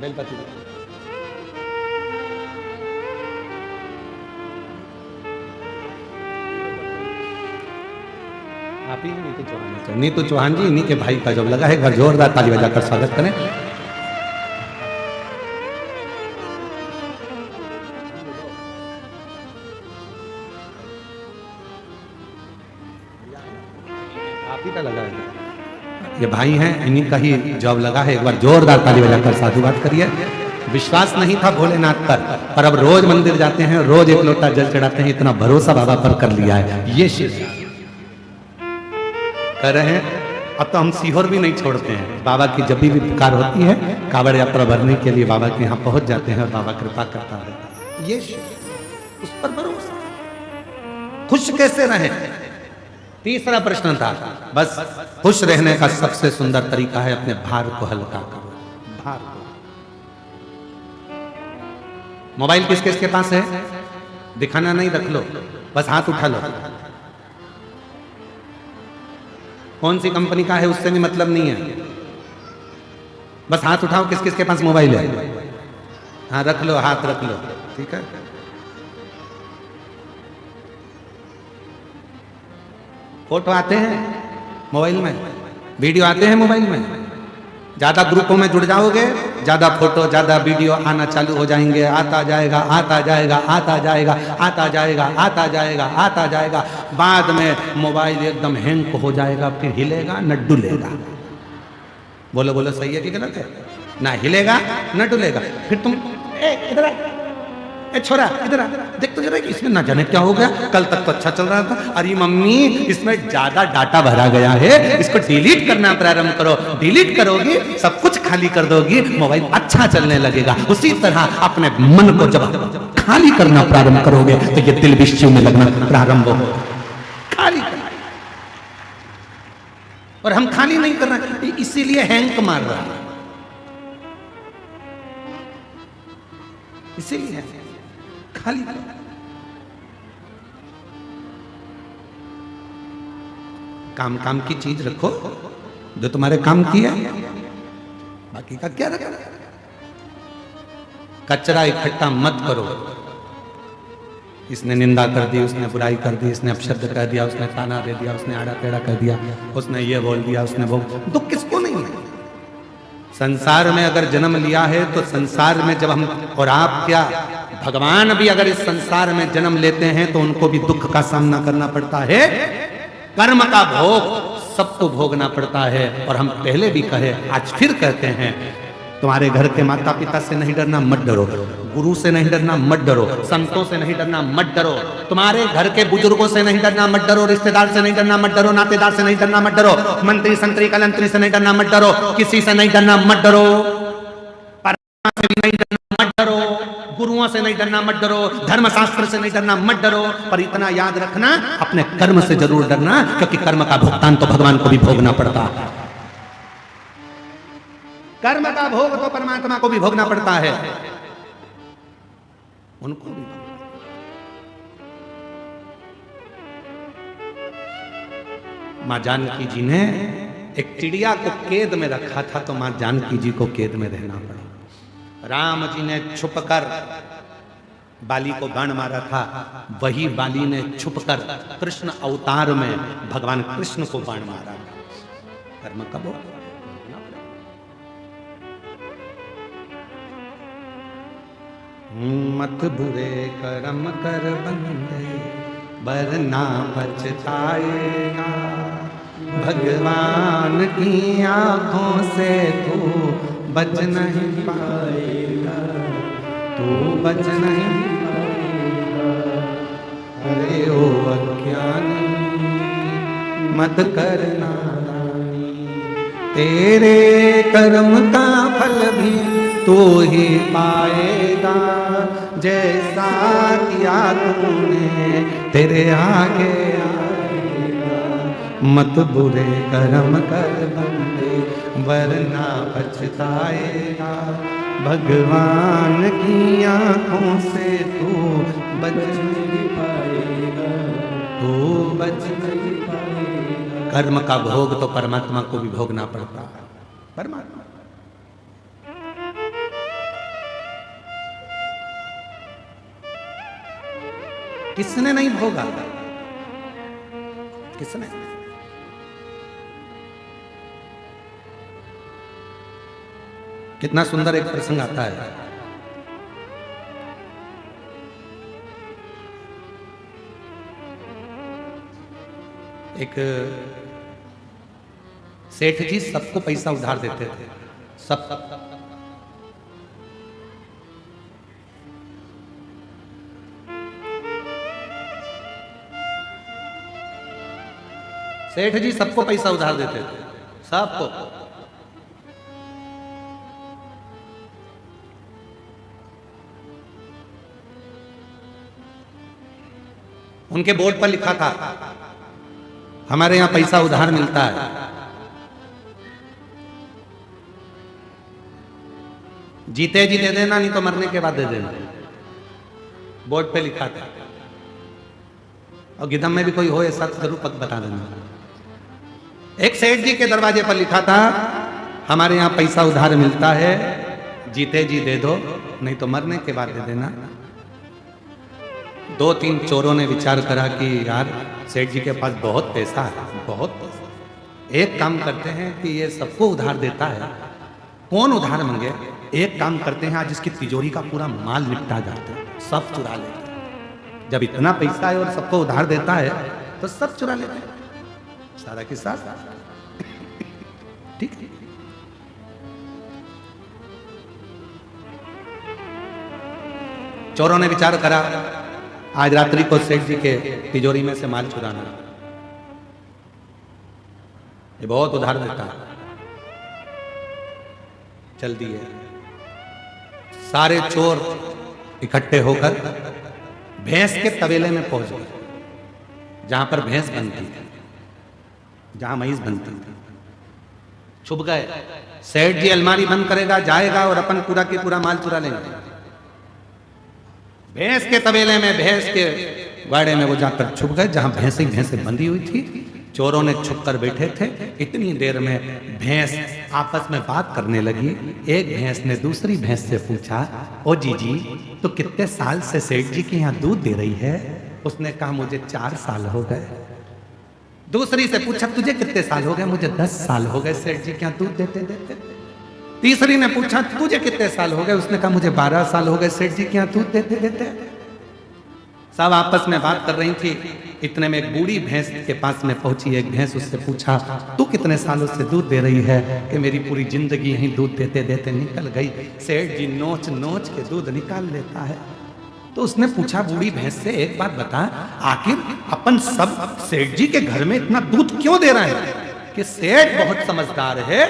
बेलपति आप ही नीतू चौहान, नीतू चौहान जी, इन्हीं के भाई का जॉब लगा है। एक बार जोरदार ताली बजाकर स्वागत करें। आप ही का लगा है, ये भाई हैं, इन्हीं का ही जॉब लगा है। एक बार जोरदार ताली बजाकर साधुवाद करिए। विश्वास नहीं था भोलेनाथ पर अब रोज मंदिर जाते हैं, रोज एक लोटा जल चढ़ाते हैं। इतना भरोसा बाबा पर कर लिया है। ये शिष्य कह रहे हैं, अब तो हम सीहोर भी नहीं छोड़ते हैं। बाबा की जब भी पुकार होती है, कांवड़ यात्रा भरने के लिए बाबा के यहाँ पहुंच जाते हैं और बाबा कृपा करता है। ये उस पर भरोसा। खुश कैसे रहें? तीसरा प्रश्न था। बस खुश रहने का सबसे सुंदर तरीका है, अपने भार को हल्का करो। भार को। मोबाइल किस किस के पास है? दिखाना नहीं, रख लो, बस हाथ उठा लो। कौन सी कंपनी का है उससे भी मतलब नहीं है, बस हाथ उठाओ। किस किस के पास मोबाइल है? हाँ रख लो, हाथ रख लो, ठीक है। फोटो आते हैं मोबाइल में, वीडियो आते हैं मोबाइल में। ज्यादा ग्रुपों में जुड़ जाओगे, ज्यादा फोटो ज्यादा वीडियो आना चालू हो जाएंगे। आता जाएगा, आता जाएगा, आता जाएगा, आता जाएगा, आता जाएगा, आता जाएगा। बाद में मोबाइल एकदम हैंग हो जाएगा, फिर हिलेगा न डुलेगा। बोलो बोलो, सही है कि गलत है? ना हिलेगा न डुलेगा। फिर तुम इधर ए छोरा इधर आ, देख तो जरा इसमें ना जाने क्या हो गया, कल तक तो अच्छा चल रहा था। अरे मम्मी इसमें ज्यादा डाटा भरा गया है, इसको डिलीट करना प्रारंभ करो। डिलीट करोगी सब कुछ खाली कर दोगी, मोबाइल अच्छा चलने लगेगा। उसी तरह अपने मन को जब खाली करना प्रारंभ करोगे तो ये दिल भी शिव में लगना प्रारंभ हो। खाली करना, और हम खाली नहीं कर रहे, इसीलिए हैंग मार रहा है, इसीलिए खाली। काम काम की चीज रखो जो तुम्हारे काम की है, बाकी का क्या रखो। कचरा इकट्ठा मत करो। इसने निंदा कर दी, उसने बुराई कर दी, इसने अपशब्द कह दिया, उसने ताना दे दिया, उसने आड़ा टेढ़ा कह दिया, उसने ये बोल दिया, उसने वो। दुख किसको नहीं है? संसार में अगर जन्म लिया है तो संसार में जब हम, और आप क्या, भगवान भी अगर इस संसार में जन्म लेते हैं तो उनको भी दुख का सामना करना पड़ता है। कर्म का भोग सबको भोगना पड़ता है। और हम पहले भी कहे, आज फिर कहते हैं, तुम्हारे घर के माता पिता से नहीं डरना, मत डरो। गुरु से नहीं डरना, मत डरो। संतों से नहीं डरना, मत डरो। तुम्हारे घर के बुजुर्गों से नहीं डरना, मत डरो। रिश्तेदार से नहीं डरना, मत डरो। नातेदार से नहीं डरना, मत डरो। मंत्री संतरी कलंतरी से नहीं डरना, मत डरो। किसी से नहीं डरना, मत डरो। परमात्मा से भी नहीं डरना, मत डरो। गुरुओं से नहीं डरना, मत डरो। धर्मशास्त्र से नहीं डरना, मत डरो। पर इतना याद रखना, अपने कर्म से जरूर डरना, क्योंकि कर्म का भुगतान तो भगवान को भी भोगना पड़ता है। कर्म का भोग तो परमात्मा को भी भोगना पड़ता है, उनको भी भोगना। मां जानकी जी ने एक चिड़िया को कैद में रखा था, तो मां जानकी जी को कैद में रहना पड़ा। राम जी ने छुपकर बाली को बाण मारा था, वही बाली ने छुपकर कृष्ण अवतार में भगवान कृष्ण को बाण मारा। कर्म का भोग। मत बुरे कर्म कर बंदे, वरना पछताएगा। भगवान की आंखों से तू बच नहीं पाएगा, तू बच नहीं पाएगा। अरे ओ अज्ञानी मत करना नादानी, तेरे कर्म का फल भी तू ही पाएगा। जैसा किया तूने तेरे आगे आएगा। मत बुरे कर्म कर बंदे, वरना पछताएगा। भगवान की आंखों से तू बच नहीं पाएगा, तू बच नहीं पाएगा। कर्म का भोग तो परमात्मा को भी भोगना पड़ता है। परमात्मा किसने नहीं भोगा? किसने? कितना सुंदर एक प्रसंग आता है। एक सेठ जी सबको पैसा उधार देते थे, सब सेठ जी सबको पैसा उधार देते थे, सबको। उनके बोर्ड पर लिखा था, हमारे यहां पैसा उधार मिलता है। जीते जी दे देना, नहीं तो मरने के बाद दे देना। बोर्ड पे लिखा था। और गिदम में भी कोई हो ऐसा तो जरूर पक बता देना। एक सेठ जी के दरवाजे पर लिखा था, हमारे यहां पैसा उधार मिलता है, जीते जी दे दो, नहीं तो मरने के बाद दे देना। दो तीन चोरों ने विचार करा कि यार सेठ जी के पास बहुत पैसा है, बहुत पैसा। एक काम करते हैं कि ये सबको उधार देता है, कौन उधार मांगे? एक काम करते हैं, आज इसकी तिजोरी का पूरा माल निपटा जाता है, सब चुरा लेते हैं। जब इतना पैसा है और सबको उधार देता है तो सब चुरा लेते हैं, सारा के साथ। ठीक है। चोरों ने विचार करा, आज रात्रि को सेठ जी के तिजोरी में से माल चुराना। ये बहुत उधार देता है। चल दिए सारे चोर इकट्ठे होकर भैंस के तबेले में पहुंच गए, जहां पर भैंस बनती थी, जहां मईस बनती थी। छुप गए। सेठ जी अलमारी बंद करेगा, जाएगा और अपन पूरा के पूरा माल चुरा लेंगे। भैंस के तबेले में, भैंस के गाड़े में वो जाकर छुप गए, जहां भैंसें बंधी हुई थी। चोरों ने छुपकर बैठे थे। इतनी देर में भैंस आपस में बात करने लगी। एक भैंस ने दूसरी भैंस से पूछा, ओ जीजी तो कितने साल से सेठ जी के यहाँ दूध दे रही है? उसने कहा मुझे 4 साल हो गए। दूसरी से पूछा, तुझे कितने साल हो गए? मुझे 10 साल हो गए सेठ जी के यहाँ दूध देते देते। तीसरी ने पूछा, तुझे कितने साल हो गए? उसने कहा मुझे 12 साल हो गए सेठ जी के यहाँ दूध देते देते। सब आपस में बात कर रही थी। इतने में एक बूढ़ी भैंस के पास में पहुंची। एक भैंस उससे पूछा, तू कितने सालों से दूध दे रही है? कि मेरी पूरी जिंदगी यहीं दूध देते देते निकल गई। सेठ जी नोच नोच के दूध निकाल लेता है। तो उसने पूछा बूढ़ी भैंस से, एक बात बता, आखिर अपन सब सेठ जी के घर में इतना दूध क्यों दे रहे हैं? कि सेठ बहुत समझदार है,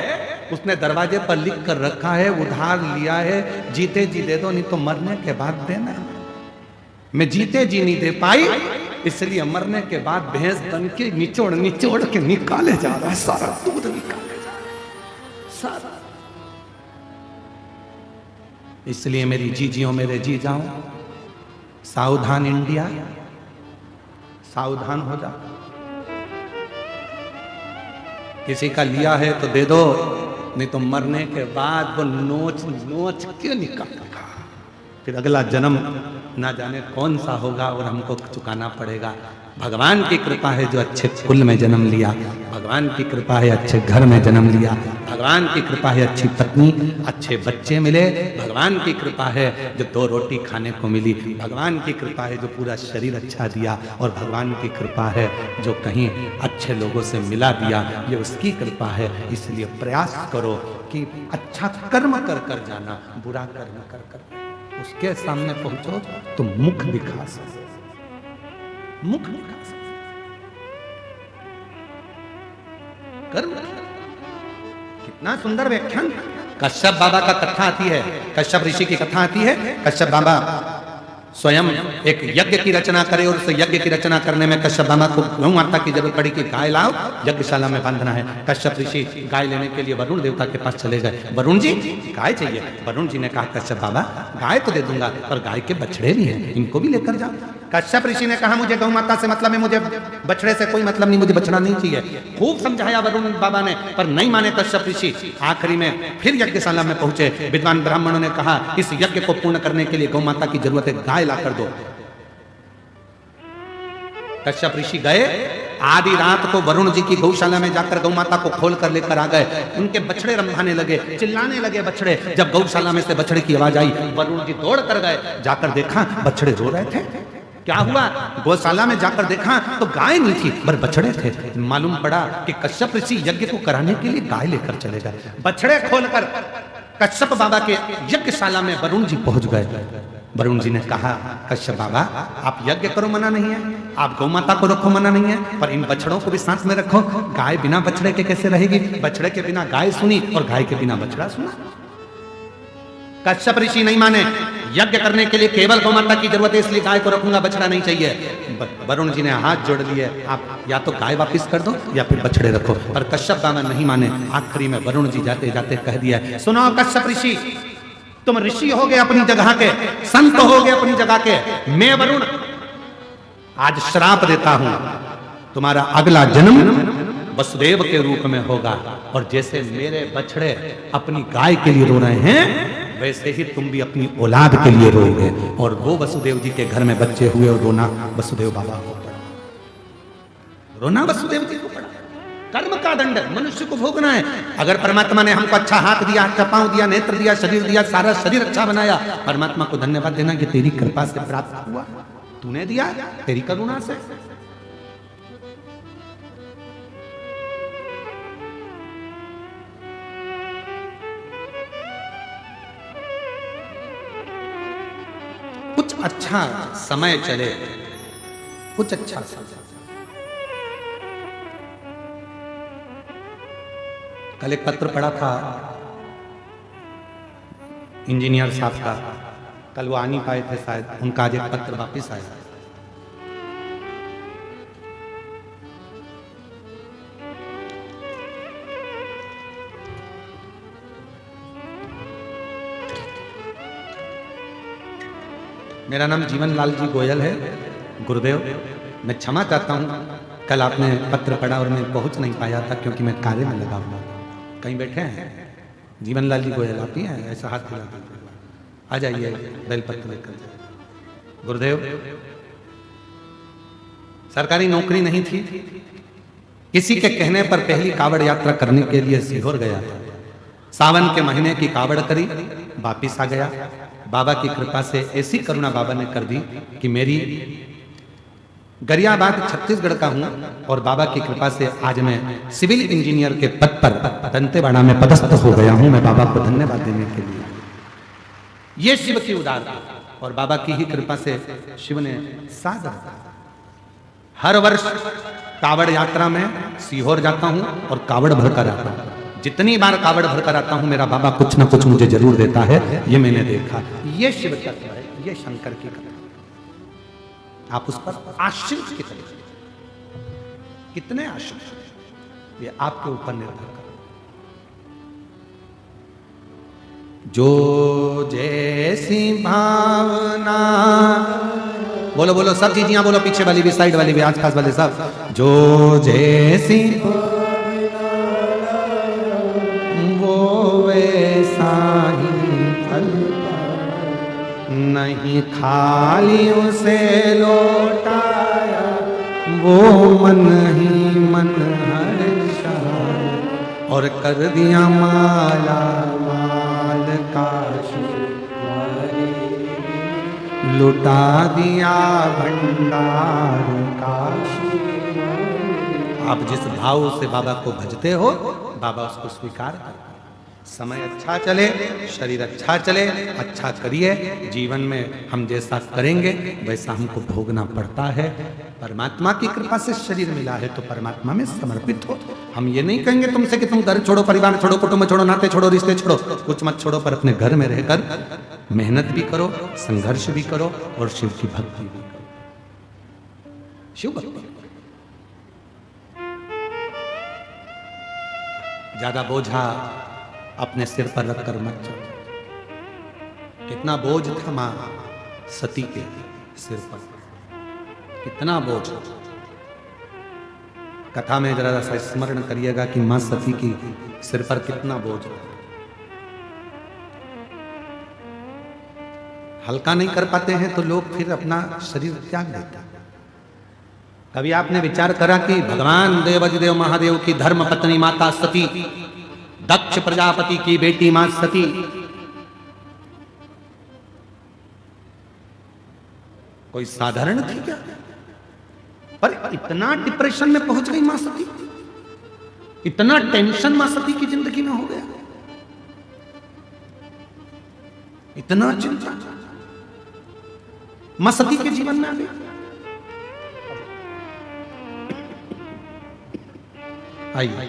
उसने दरवाजे पर लिख कर रखा है, उधार लिया है, जीते जी दे दो, नहीं तो मरने के बाद देना। मैं जीते जी नहीं दे पाई, इसलिए मरने के बाद भैंस बन के निचोड़ निचोड़ के निकाले जा रहा है, सारा दूध निकाले जा रहा है, सारा। इसलिए मेरी जीजियों मेरे जी जाओ, सावधान इंडिया, सावधान हो जाओ। किसी का लिया है तो दे दो, नहीं तो मरने के बाद वो नोच नोच के निकालेगा। फिर अगला जन्म ना जाने कौन सा होगा और हमको चुकाना पड़ेगा। भगवान की कृपा है जो अच्छे कुल में जन्म लिया, भगवान की कृपा है अच्छे घर में जन्म लिया, भगवान की कृपा है अच्छी पत्नी, अच्छे बच्चे मिले, भगवान की कृपा है जो 2 रोटी खाने को मिली, भगवान की कृपा है जो पूरा शरीर अच्छा दिया, और भगवान की कृपा है जो कहीं अच्छे लोगों से मिला दिया, ये उसकी कृपा है। इसलिए प्रयास करो कि अच्छा कर्म कर कर जाना, बुरा कर्म कर कर उसके सामने पहुंचो तो मुख दिखा सकते, मुख दिखा सकते, कर्म। कितना सुंदर व्याख्यान कश्यप बाबा का कथा आती है, कश्यप ऋषि की कथा आती है। कश्यप बाबा स्वयं एक यज्ञ की रचना करे और उस यज्ञ की रचना करने में कश्यप बाबा को गौ माता की जरूरत पड़ी कि गाय लाओ, यज्ञशाला में बांधना है। कश्यप ऋषि गाय लेने के लिए वरुण देवता के पास चले गए। वरुण जी गाय चाहिए। वरुण जी ने कहा कश्यप बाबा गाय तो दे दूंगा पर गाय के बछड़े भी हैं, इनको भी लेकर जाओ। कश्यप ऋषि ने कहा मुझे गौ माता से मतलब है, मुझे बछड़े से कोई मतलब नहीं, मुझे बछड़ा नहीं चाहिए। खूब समझाया वरुण बाबा ने पर नहीं माने कश्यप ऋषि। आखिरी में फिर यज्ञशाला में पहुंचे। विद्वान ब्राह्मणों ने कहा इस यज्ञ को पूर्ण करने के लिए गौ माता की जरूरत है, गाय ला कर दो। कश्यप ऋषि गए, आधी रात को वरुण जी की गौशाला में जाकर गौ माता को खोल कर लेकर आ गए। उनके बछड़े रंभाने लगे, चिल्लाने लगे बछड़े। जब गौशाला में से बछड़े की आवाज आई, वरुण जी दौड़ कर गए। जाकर देखा बछड़े रो रहे थे। क्या हुआ? गौशाला में जाकर देखा तो गाय नहीं थी पर बछड़े थे। मालूम पड़ा कि कश्यप ऋषि यज्ञ को कराने के लिए गाय लेकर चले गए। बछड़े खोलकर कश्यप बाबा के यज्ञशाला में वरुण जी पहुंच गए। वरुण जी ने कहा कश्यप बाबा आप यज्ञ करो मना नहीं है, आप गौ माता को रखो मना नहीं है, पर इन बछड़ों को भी साथ में रखो। गाय बिना बछड़े के कैसे रहेगी? बछड़े के बिना गाय सुनी और गाय के बिना बछड़ा सुना। कश्यप ऋषि नहीं माने, यज्ञ करने के लिए केवल गौ माता की जरूरत है इसलिए गाय को रखूंगा, बछड़ा नहीं चाहिए। वरुण जी ने हाथ जोड़ लिए, आप या तो गाय वापस कर दो या फिर बछड़े रखो। पर कश्यप बाबा नहीं माने। आखिरी में वरुण जी जाते जाते कह दिया सुनो कश्यप ऋषि, तुम ऋषि हो गए अपनी जगह के, संत हो गए अपनी जगह के, मैं वरुण आज श्राप देता हूं, तुम्हारा अगला जन्म वसुदेव के रूप में होगा। और जैसे मेरे बछड़े अपनी गाय के लिए रो रहे हैं वैसे ही तुम भी अपनी औलाद के लिए रोओगे। और वो वसुदेव जी के घर में बच्चे हुए और रोना वसुदेव बाबा को पड़ा, रोना वसुदेव जी को पड़ा। कर्म का दंड मनुष्य को भोगना है। अगर परमात्मा ने हमको अच्छा हाथ दिया, अच्छा पांव दिया, नेत्र दिया, शरीर दिया, सारा शरीर अच्छा बनाया, परमात्मा को धन्यवाद देना कि तेरी कृपा से प्राप्त हुआ, तूने दिया तेरी करुणा से। कुछ अच्छा समय चले, कुछ अच्छा समय। कल एक पत्र पढ़ा था इंजीनियर साहब का, कल वो आ नहीं पाए थे शायद, उनका आज एक पत्र वापिस आया। मेरा नाम जीवन लाल जी गोयल है। गुरुदेव मैं क्षमा चाहता हूँ, कल आपने पत्र पढ़ा और मैं पहुँच नहीं पाया था क्योंकि मैं कार्य में लगा हुआ था। कहीं बैठे हैं? जीवन लाल जी गोयल आप ही हैं? ऐसा हाथ हिला दीजिए, आ जाइए बेल पत्र लेकर। गुरुदेव सरकारी नौकरी नहीं थी, किसी के कहने पर पहली कावड़ यात्रा करने के लिए सीहोर गया था। सावन के महीने की कावड़ करी, वापिस आ गया। बाबा की कृपा से ऐसी करुणा बाबा ने कर दी कि मेरी गरियाबाद छत्तीसगढ़ का हूं और बाबा की कृपा से आज मैं सिविल इंजीनियर के पद पर दंतेवाड़ा में पदस्थ हो गया हूं। मैं बाबा को धन्यवाद देने के लिए, ये शिव की उदारता और बाबा की ही कृपा से शिव ने साथ रखा। हर वर्ष कावड़ यात्रा में सीहोर जाता हूं और कावड़ भरकर आता हूं। जितनी बार कावड़ भरकर आता हूं मेरा बाबा कुछ ना कुछ मुझे जरूर देता है, ये मैंने देखा। ये शिव तत्व है, ये शंकर की कथा। आप उस पर आश्रित कितने आश्रित, ये आपके ऊपर निर्भर कर। जो जैसी भावना, बोलो बोलो सब चीजियां बोलो, पीछे वाली भी, साइड वाली भी, आसपास वाले सब। जो जैसी वो वैसा ही फल, नहीं खाली उसे लौटाया वो मन ही मन हर्षाया, और कर दिया माला माल काशी, लुटा दिया भंडार काशी। आप जिस भाव से बाबा को भजते हो, बाबा उसको स्वीकार करते। समय अच्छा चले, शरीर अच्छा चले, अच्छा करिए। जीवन में हम जैसा करेंगे वैसा हमको भोगना पड़ता है। परमात्मा की कृपा से शरीर मिला है तो परमात्मा में समर्पित हो। हम ये नहीं कहेंगे तुमसे कि तुम घर छोड़ो, परिवार छोड़ो, कुटुंब छोड़ो, नाते छोड़ो, रिश्ते छोड़ो, कुछ मत छोड़ो, पर अपने घर में रहकर मेहनत भी करो, संघर्ष भी करो और शिव की भक्ति भी करो। शिव भक्ति ज्यादा बोझा अपने सिर पर रखकर मत चलो। कितना बोझ था मां सती के सिर पर, कितना बोझ। कथा में जरा सा स्मरण करिएगा कि मां सती की सिर पर कितना बोझ था। हल्का नहीं कर पाते हैं तो लोग फिर अपना शरीर त्याग देते हैं। कभी आपने विचार करा कि भगवान देवाधिदेव महादेव की धर्म पत्नी माता सती, दक्ष प्रजापति की बेटी मां सती, कोई साधारण थी क्या? पर इतना डिप्रेशन में पहुंच गई मां सती, इतना टेंशन मां सती की जिंदगी में हो गया, इतना चिंता मां सती के जीवन में आ गई। आइए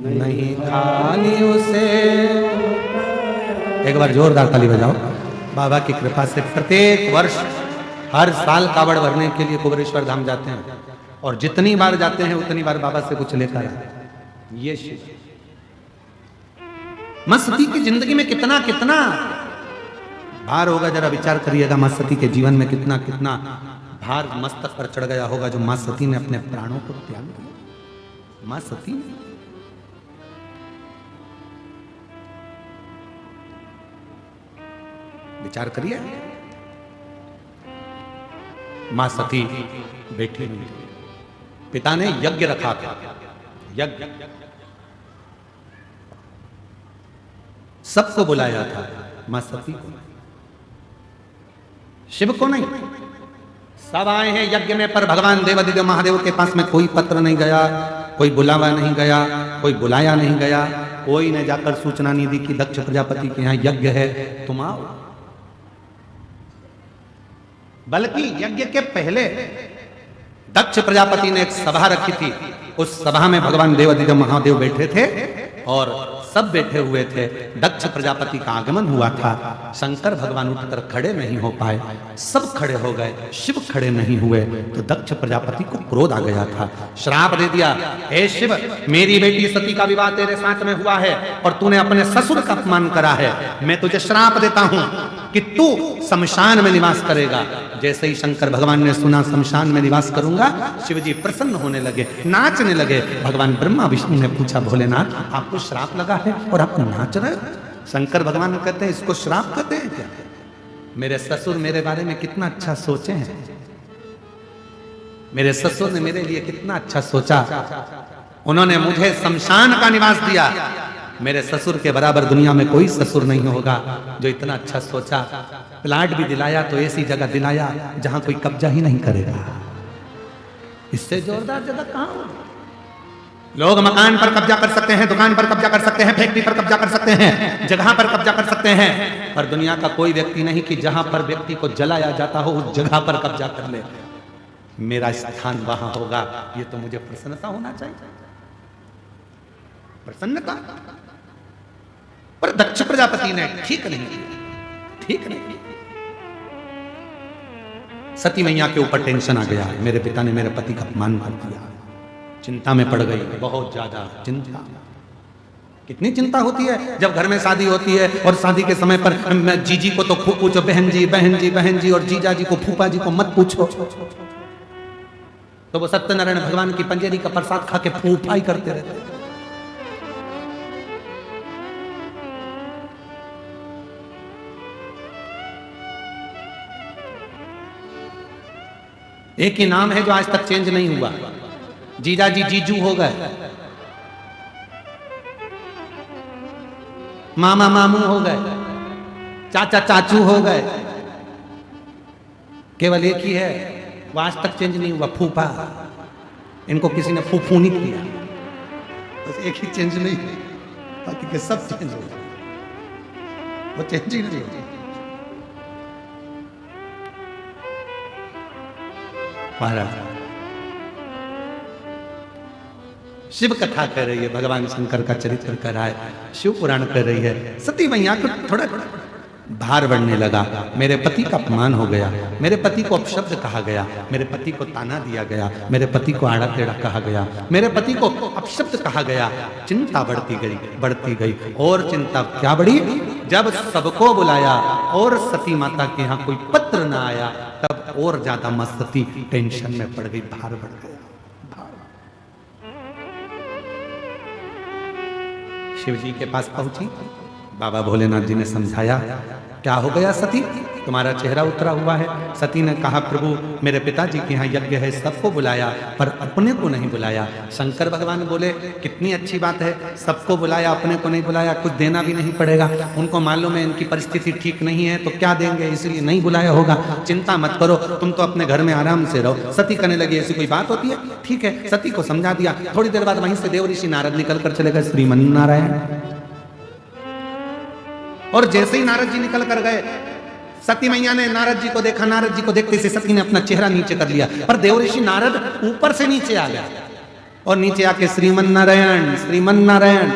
नहीं खाली उसे, एक बार जोरदार ताली बजाओ। बाबा की कृपा से प्रत्येक वर्ष हर साल कावड़ भरने के लिए कुबेरेश्वर धाम जाते हैं, और जितनी बार जाते हैं उतनी बार बाबा से कुछ लेकर आते हैं। ये शिव मां सती की जिंदगी में कितना कितना भार होगा, जरा विचार करिएगा। मां सती के जीवन में कितना कितना भार मस्तक पर चढ़ गया होगा जो मां सती ने अपने प्राणों को त्याग दिया। मां सती ने विचार करिए। मां सती बैठी हुई थी, पिता ने यज्ञ रखा था, यज्ञ सबको बुलाया था, मां सती को, शिव को नहीं। सब आए हैं यज्ञ में, पर भगवान देवाधिदेव महादेव के पास में कोई पत्र नहीं गया, कोई बुलावा नहीं गया, कोई बुलाया नहीं गया, कोई ने जाकर सूचना नहीं दी कि दक्ष प्रजापति के यहां यज्ञ है, तुम आओ। बल्कि यज्ञ के पहले दक्ष प्रजापति ने एक सभा रखी थी। उस सभा में भगवान देवाधिदेव महादेव बैठे थे और सब बैठे हुए थे। दक्ष प्रजापति का आगमन हुआ था। शंकर भगवान उठकर खड़े नहीं हो पाए, सब खड़े हो गए, शिव खड़े नहीं हुए, तो दक्ष प्रजापति को क्रोध आ गया था। श्राप दे दिया, हे शिव, मेरी बेटी सती का विवाह तेरे साथ में हुआ है और तूने अपने ससुर का अपमान करा है। मैं तुझे श्राप देता हूं कि तू शमशान में निवास करेगा। जैसे ही शंकर भगवान ने सुना शमशान में निवास करूंगा, शिव जी प्रसन्न होने लगे, नाचने लगे। भगवान ब्रह्मा विष्णु ने पूछा, भोलेनाथ आपको श्राप लगा है और आप नाच रहे हो? शंकर भगवान कहते हैं, इसको श्राप कहते हैं क्या? मेरे ससुर मेरे बारे में कितना अच्छा सोचे हैं, मेरे ससुर ने मेरे लिए कितना अच्छा सोचा। उन्होंने मुझे शमशान का निवास दिया। मेरे ससुर के बराबर दुनिया में कोई ससुर नहीं होगा जो इतना अच्छा सोचा। प्लाट भी दिलाया तो ऐसी जगह दिलाया जहां कोई कब्जा ही नहीं करेगा। इससे जोरदार जगह कहां हो? लोग मकान पर कब्जा कर सकते हैं, दुकान पर कब्जा कर सकते हैं, फैक्ट्री पर कब्जा कर सकते हैं, जगह पर कब्जा कर सकते हैं, पर दुनिया का कोई व्यक्ति नहीं कि जहां पर व्यक्ति को जलाया जाता हो उस जगह पर कब्जा कर ले। मेरा स्थान वहां होगा, ये तो मुझे प्रसन्नता होना चाहिए। प्रसन्नता पर दक्ष प्रजापति ने ठीक नहीं किया, ठीक नहीं। सती मैया के ऊपर टेंशन आ गया, मेरे पिता ने मेरे पति का अपमान कर दिया, चिंता में पड़ गई, बहुत ज्यादा चिंता। कितनी चिंता होती है जब घर में शादी होती है और शादी के समय पर जीजी को तो खूब पूछो, बहन जी बहन जी बहन जी, और जीजा जी को फूफा जी को मत पूछो। तो वो सत्यनारायण भगवान की पंजेरी का प्रसाद खा के फूफाई करते रहते। एक ही नाम है जो आज तक चेंज नहीं हुआ, जीजा जी जीजू हो गए, मामा मामू हो गए, चाचा चाचू हो गए, केवल एक ही है वो आज तक चेंज नहीं हुआ, फूफा। इनको किसी ने फूफू नहीं किया, बस एक ही चेंज नहीं, बाकी के सब चेंज हो गए, वो चेंज ही नहीं हो। महाराज शिव कथा कर रही है, भगवान शंकर का चरित्र कर रहा है, शिव पुराण कर रही है। सती मैया को थोड़ा भार बढ़ने लगा, मेरे पति का अपमान हो गया, मेरे पति को अपशब्द कहा गया, मेरे पति को ताना दिया गया, मेरे पति को आड़ा टेढ़ा कहा गया, मेरे पति को अपशब्द कहा गया। चिंता बढ़ती गई और चिंता क्या बढ़ी, जब सबको बुलाया और सती माता के यहाँ कोई पत्र ना आया, तब और ज्यादा मस्ती टेंशन में पड़ गई, भार बढ़ गया। शिव जी के पास पहुंची, बाबा भोलेनाथ जी ने समझाया, क्या हो गया सती, तुम्हारा चेहरा उतरा हुआ है। सती ने कहा, प्रभु मेरे पिताजी के यहाँ यज्ञ है, सबको बुलाया पर अपने को नहीं बुलाया। शंकर भगवान बोले, कितनी अच्छी बात है, सबको बुलाया अपने को नहीं बुलाया, कुछ देना भी नहीं पड़ेगा, उनको मालूम है इनकी परिस्थिति ठीक नहीं है तो क्या देंगे, इसलिए नहीं बुलाया होगा, चिंता मत करो, तुम तो अपने घर में आराम से रहो। सती कहने लगी, ऐसी कोई बात होती है, ठीक है। सती को समझा दिया। थोड़ी देर बाद वहीं से देव ऋषि नारद निकल कर चले गए, श्रीमन नारायण। और जैसे ही नारद जी निकल कर गए, सती मैया ने नारद जी को देखा, नारद जी को देखते से सती ने अपना चेहरा नीचे कर लिया, पर देवऋषि नारद ऊपर से नीचे आ गया और नीचे आके श्रीमन नारायण श्रीमन नारायण।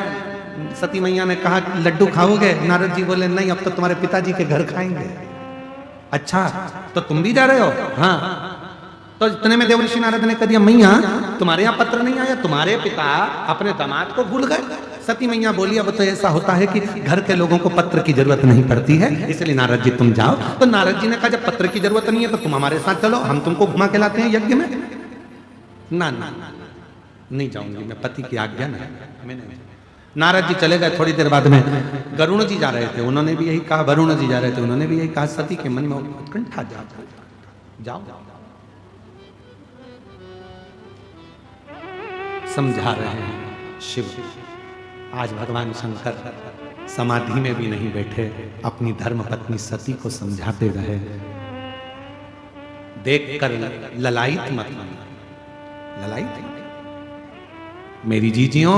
सती मैया ने कहा, लड्डू खाओगे? नारद जी बोले, नहीं, अब तो तुम्हारे पिताजी के घर खाएंगे। अच्छा, तो तुम भी जा रहे हो? हाँ। तो इतने में देवऋषि नारद ने कह दिया, मैया तुम्हारे यहाँ पत्र नहीं आया, तुम्हारे पिता अपने दामाद को भूल गए। सती मैया बोली, अब तो ऐसा होता है कि घर के लोगों को पत्र की जरूरत नहीं पड़ती है, इसलिए नारद जी तुम जाओ। तो नारद जी ने कहा, जब पत्र की जरूरत नहीं है तो तुम हमारे साथ चलो, हम तुमको घुमा के लाते हैं यज्ञ में। ना ना नहीं जाऊंगी, मैं पति की आज्ञा नहीं। नारद जी चले गए। थोड़ी देर बाद में गरुण जी जा रहे थे, उन्होंने भी यही कहा, वरुण जी जा रहे थे, उन्होंने भी यही कहा। सती के मन में उत्कंठा जाओ, समझा रहे हैं शिव। आज भगवान शंकर समाधि में भी नहीं बैठे, अपनी धर्म पत्नी सती को समझाते रहे, देखकर ललायित मत बनो, ललायित मत। मेरी जीजियों,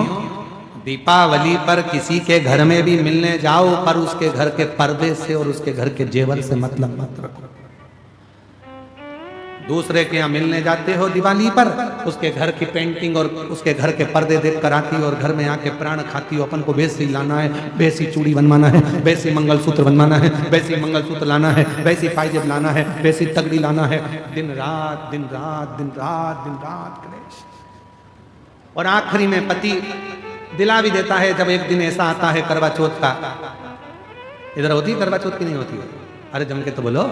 दीपावली पर किसी के घर में भी मिलने जाओ, पर उसके घर के पर्दे से और उसके घर के जेवर से मतलब मत रखो। दूसरे के यहाँ मिलने जाते हो दिवाली पर, उसके घर की पेंटिंग और उसके घर के पर्दे देख कर आती हो और घर में आके प्राण खाती हो। अपन को बेसी लाना है, बेसी चूड़ी बनवाना है, बेसी मंगलसूत्र बनवाना है, बेसी मंगलसूत्र लाना है, बेसी पायजेब लाना है, बेसी तगड़ी लाना है। दिन रात दिन रात दिन रात दिन रात कलेश। और आखिरी में पति दिला भी देता है, जब एक दिन ऐसा आता है करवा चौथ का। इधर होती है करवा चौथ की नहीं होती है? अरे जम के तो बोलो,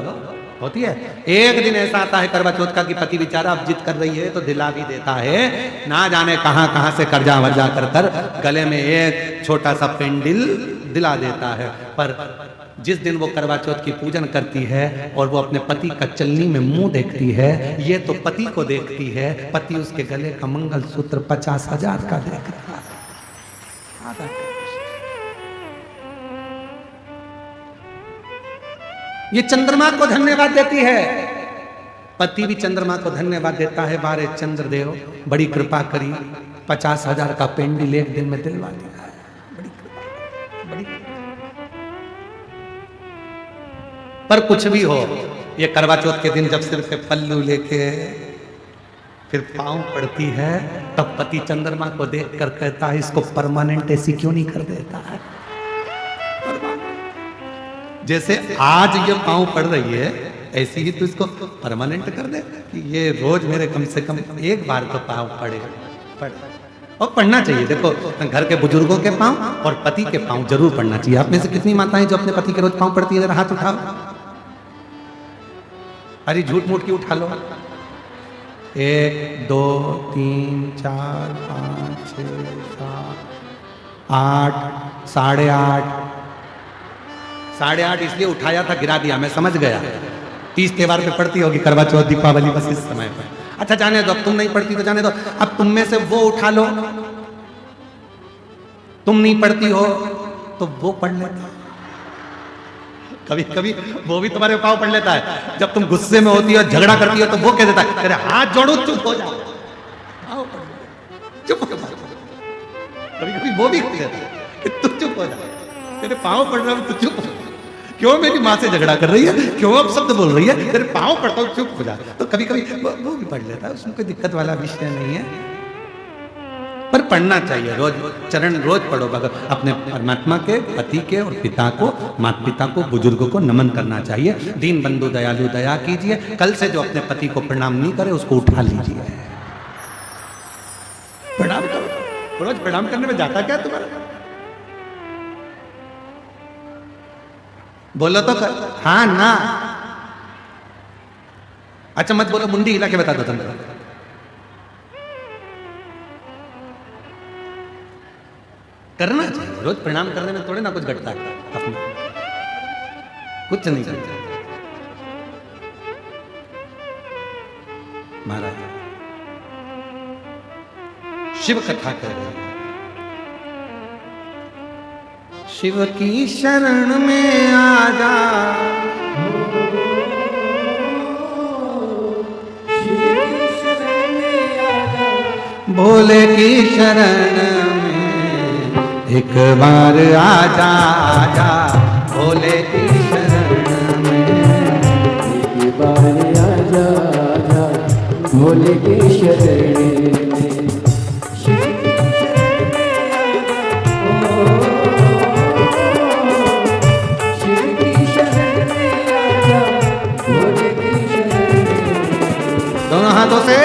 होती है। एक दिन ऐसा आता है करवा चौथ का कि पति बेचारा अब जिद कर रही है तो दिला भी देता है, ना जाने कहां कहां से कर्जा वर्जा कर गले में एक छोटा सा पेंडिल दिला देता है। पर जिस दिन वो करवा चौथ की पूजन करती है और वो अपने पति का चलनी में मुंह देखती है, ये तो पति को देखती है, पति उसके गले का मंगलसूत्र 50,000 का देख रहा है। ये चंद्रमा को धन्यवाद देती है, पति भी चंद्रमा को धन्यवाद देता है, बारे चंद्रदेव बड़ी कृपा करी, 50,000 का पेंडिल एक दिन में दिलवा दिया है, बड़ी कृपा, बड़ी कृपा। पर कुछ भी हो, ये करवा चौथ के दिन जब सिर पे पल्लू लेके फिर पांव पड़ती है, तब पति चंद्रमा को देखकर कहता है, इसको परमानेंट ऐसी क्यों नहीं कर देता है? जैसे आज ये पाँव पड़ रही है, ऐसी ही तो इसको परमानेंट कर दे कि ये रोज मेरे कम से कम एक बार तो पाँव पड़े। और पढ़ना चाहिए। देखो, घर के बुजुर्गों के पाँव और पति के पाँव जरूर पढ़ना चाहिए। आप में से कितनी माताएं जो अपने पति के रोज पाँव पढ़ती है? जरा हाथ उठाओ। अरे झूठ मूठ की उठा लो। 1 2 3 4 5 6 7 8 8:30 8:30 इसलिए उठाया था, गिरा दिया, मैं समझ गया। 30 त्योहार पे पढ़ती होगी, करवा चौथ, दीपावली, बस इस समय पर। अच्छा जाने दो, अब तुम नहीं पढ़ती तो जाने दो। अब तुम में से वो उठा लो, तुम नहीं पढ़ती हो तो वो पढ़ लेता। कभी कभी वो भी तुम्हारे पाँव पढ़ लेता है। जब तुम गुस्से में होती हो, झगड़ा करती हो, तो वो कह देता है, अरे हाथ जोड़ो, चुप हो जाओ, चुप हो जाओ। कभी कभी वो भी कह देता है कि तू चुप हो जा, तेरे पाँव पढ़ रहा हूं तो चुप हो। क्यों मेरी माँ से झगड़ा कर रही है? क्यों अब शब्द बोल रही है? तेरे पाँव पढ़ता हूँ, चुप हो जा। तो कभी कभी वो भी पढ़ लेता है, उसमें कोई दिक्कत वाला विषय नहीं है। पर पढ़ना चाहिए, रोज चरण रोज पढ़ो। अपने परमात्मा के, पति के और पिता को, माता पिता को, बुजुर्गों को नमन करना चाहिए। दीन बंधु दयालु दया कीजिए। कल से जो अपने पति को प्रणाम नहीं करे उसको उठा लीजिए, प्रणाम करो। रोज प्रणाम करने में जाता क्या तुम्हारा? बोलो तो कर, हाँ ना। अच्छा मत बोलो, मुंडी हिला के बता दो तुम। करना चाहिए, रोज प्रणाम करने में थोड़े ना कुछ घटता है, अपने कुछ नहीं करता। महाराज शिव कथा कह रहे हैं, शिव की शरण में आ जा, भोले की शरण में एक बार आ जा, आजा भोले की शरण में एक बार आजा, आजा भोले की शरण में। दोनों हाथों से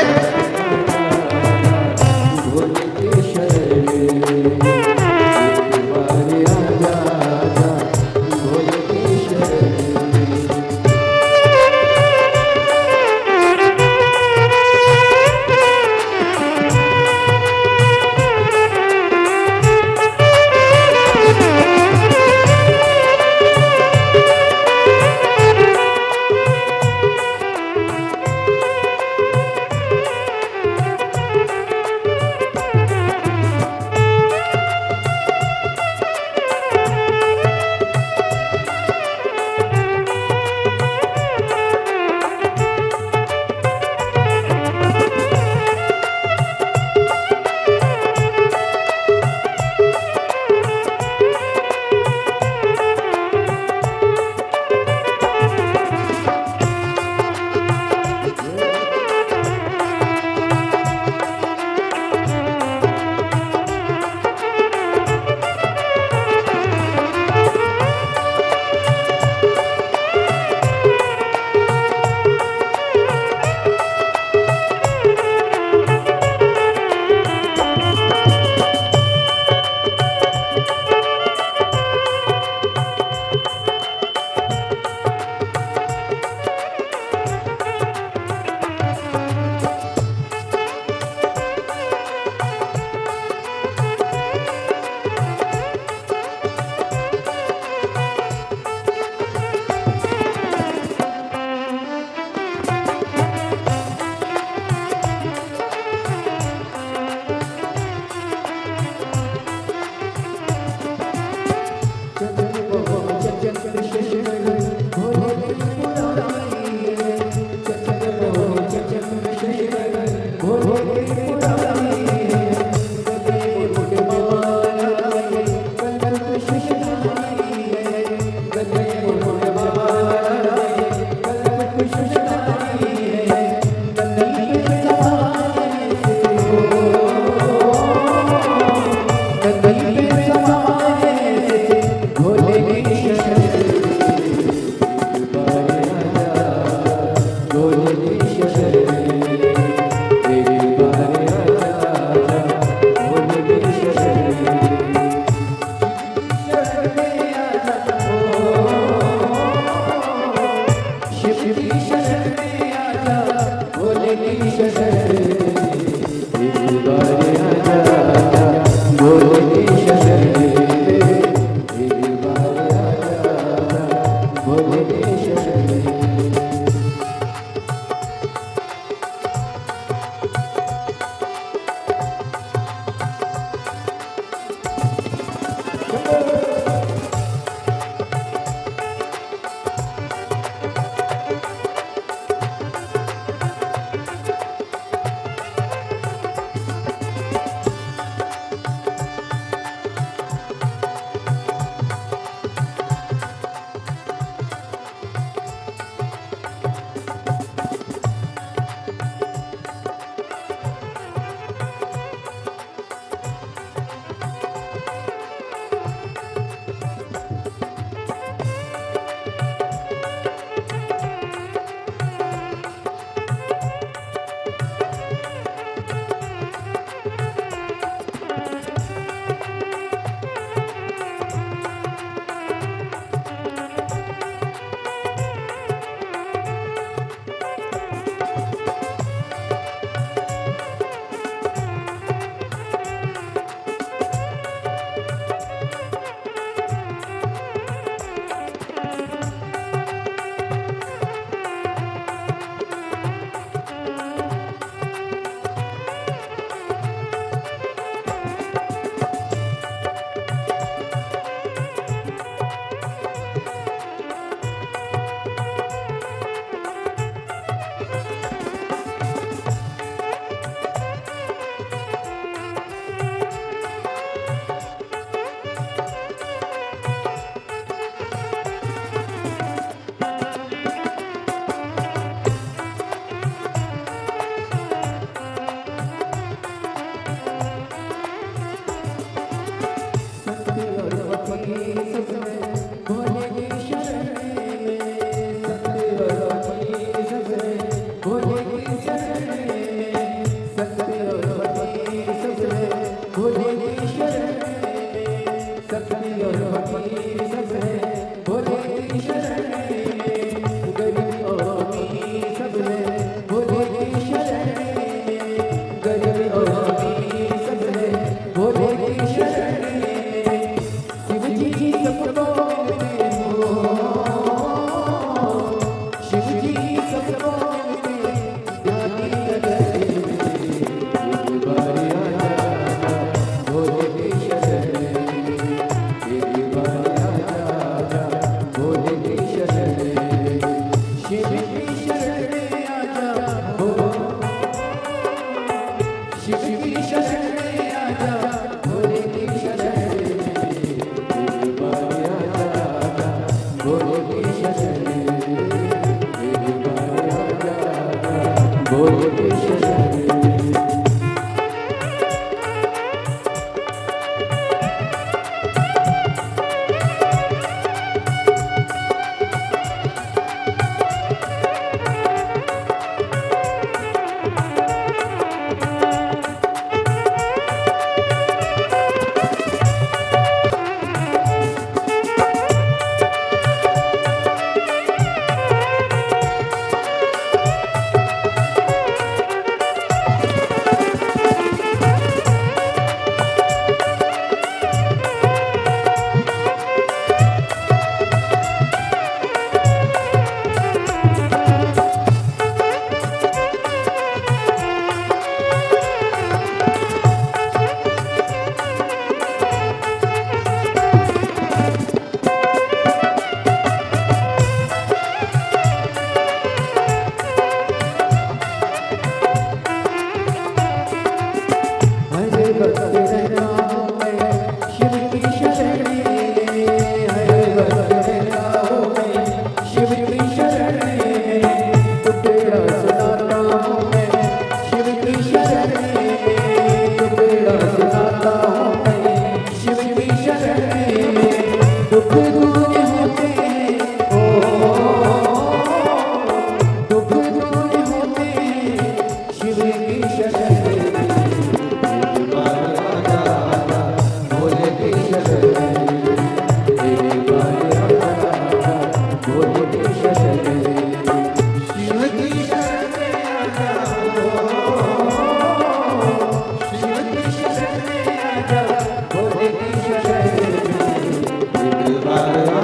बार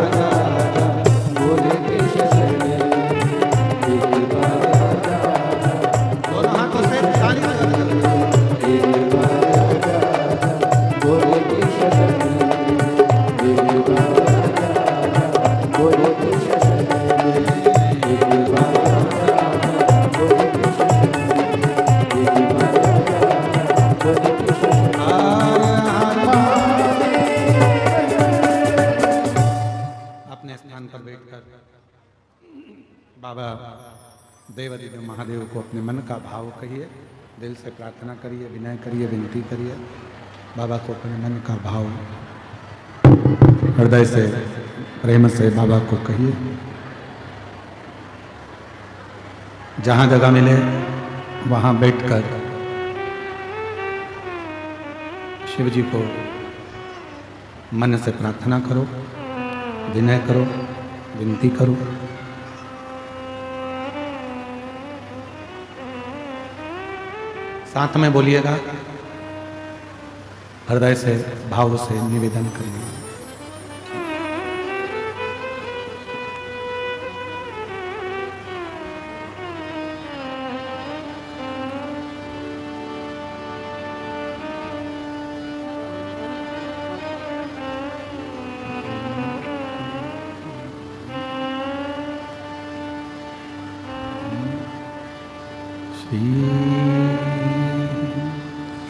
बाबा देवादिदेव महादेव को अपने मन का भाव कहिए, दिल से प्रार्थना करिए, विनय करिए, विनती करिए। बाबा को अपने मन का भाव हृदय से प्रेम से बाबा को कहिए। जहाँ जगह मिले वहाँ बैठकर शिव जी को मन से प्रार्थना करो, विनय करो, विनती करो। साथ में बोलिएगा, हृदय से भाव से निवेदन करिए।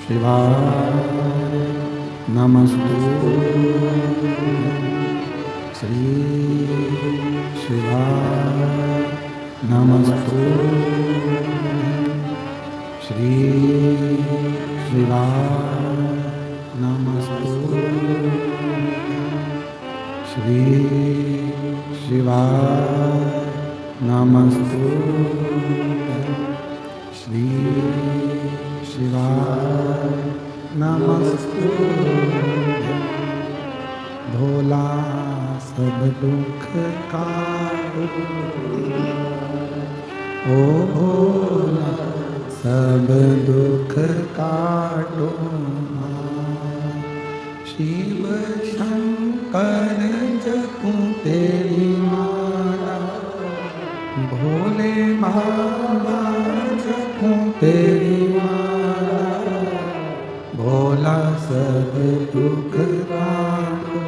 शिवाय नमस्तुभ्यं, श्री शिवाय नमस्तुभ्यं, श्री शिवाय नमस्तुभ्यं, श्री शिवाय नमस्तुभ्यं, श्री शिवाय नमस्तुभ्यं। भोला सब दुख काटो, ओ भोला सब दुख काटो। शिव शंकर जपूं तेरी माला, भोले बाबा जपूं तेरी माला। भोला सब दुख काटो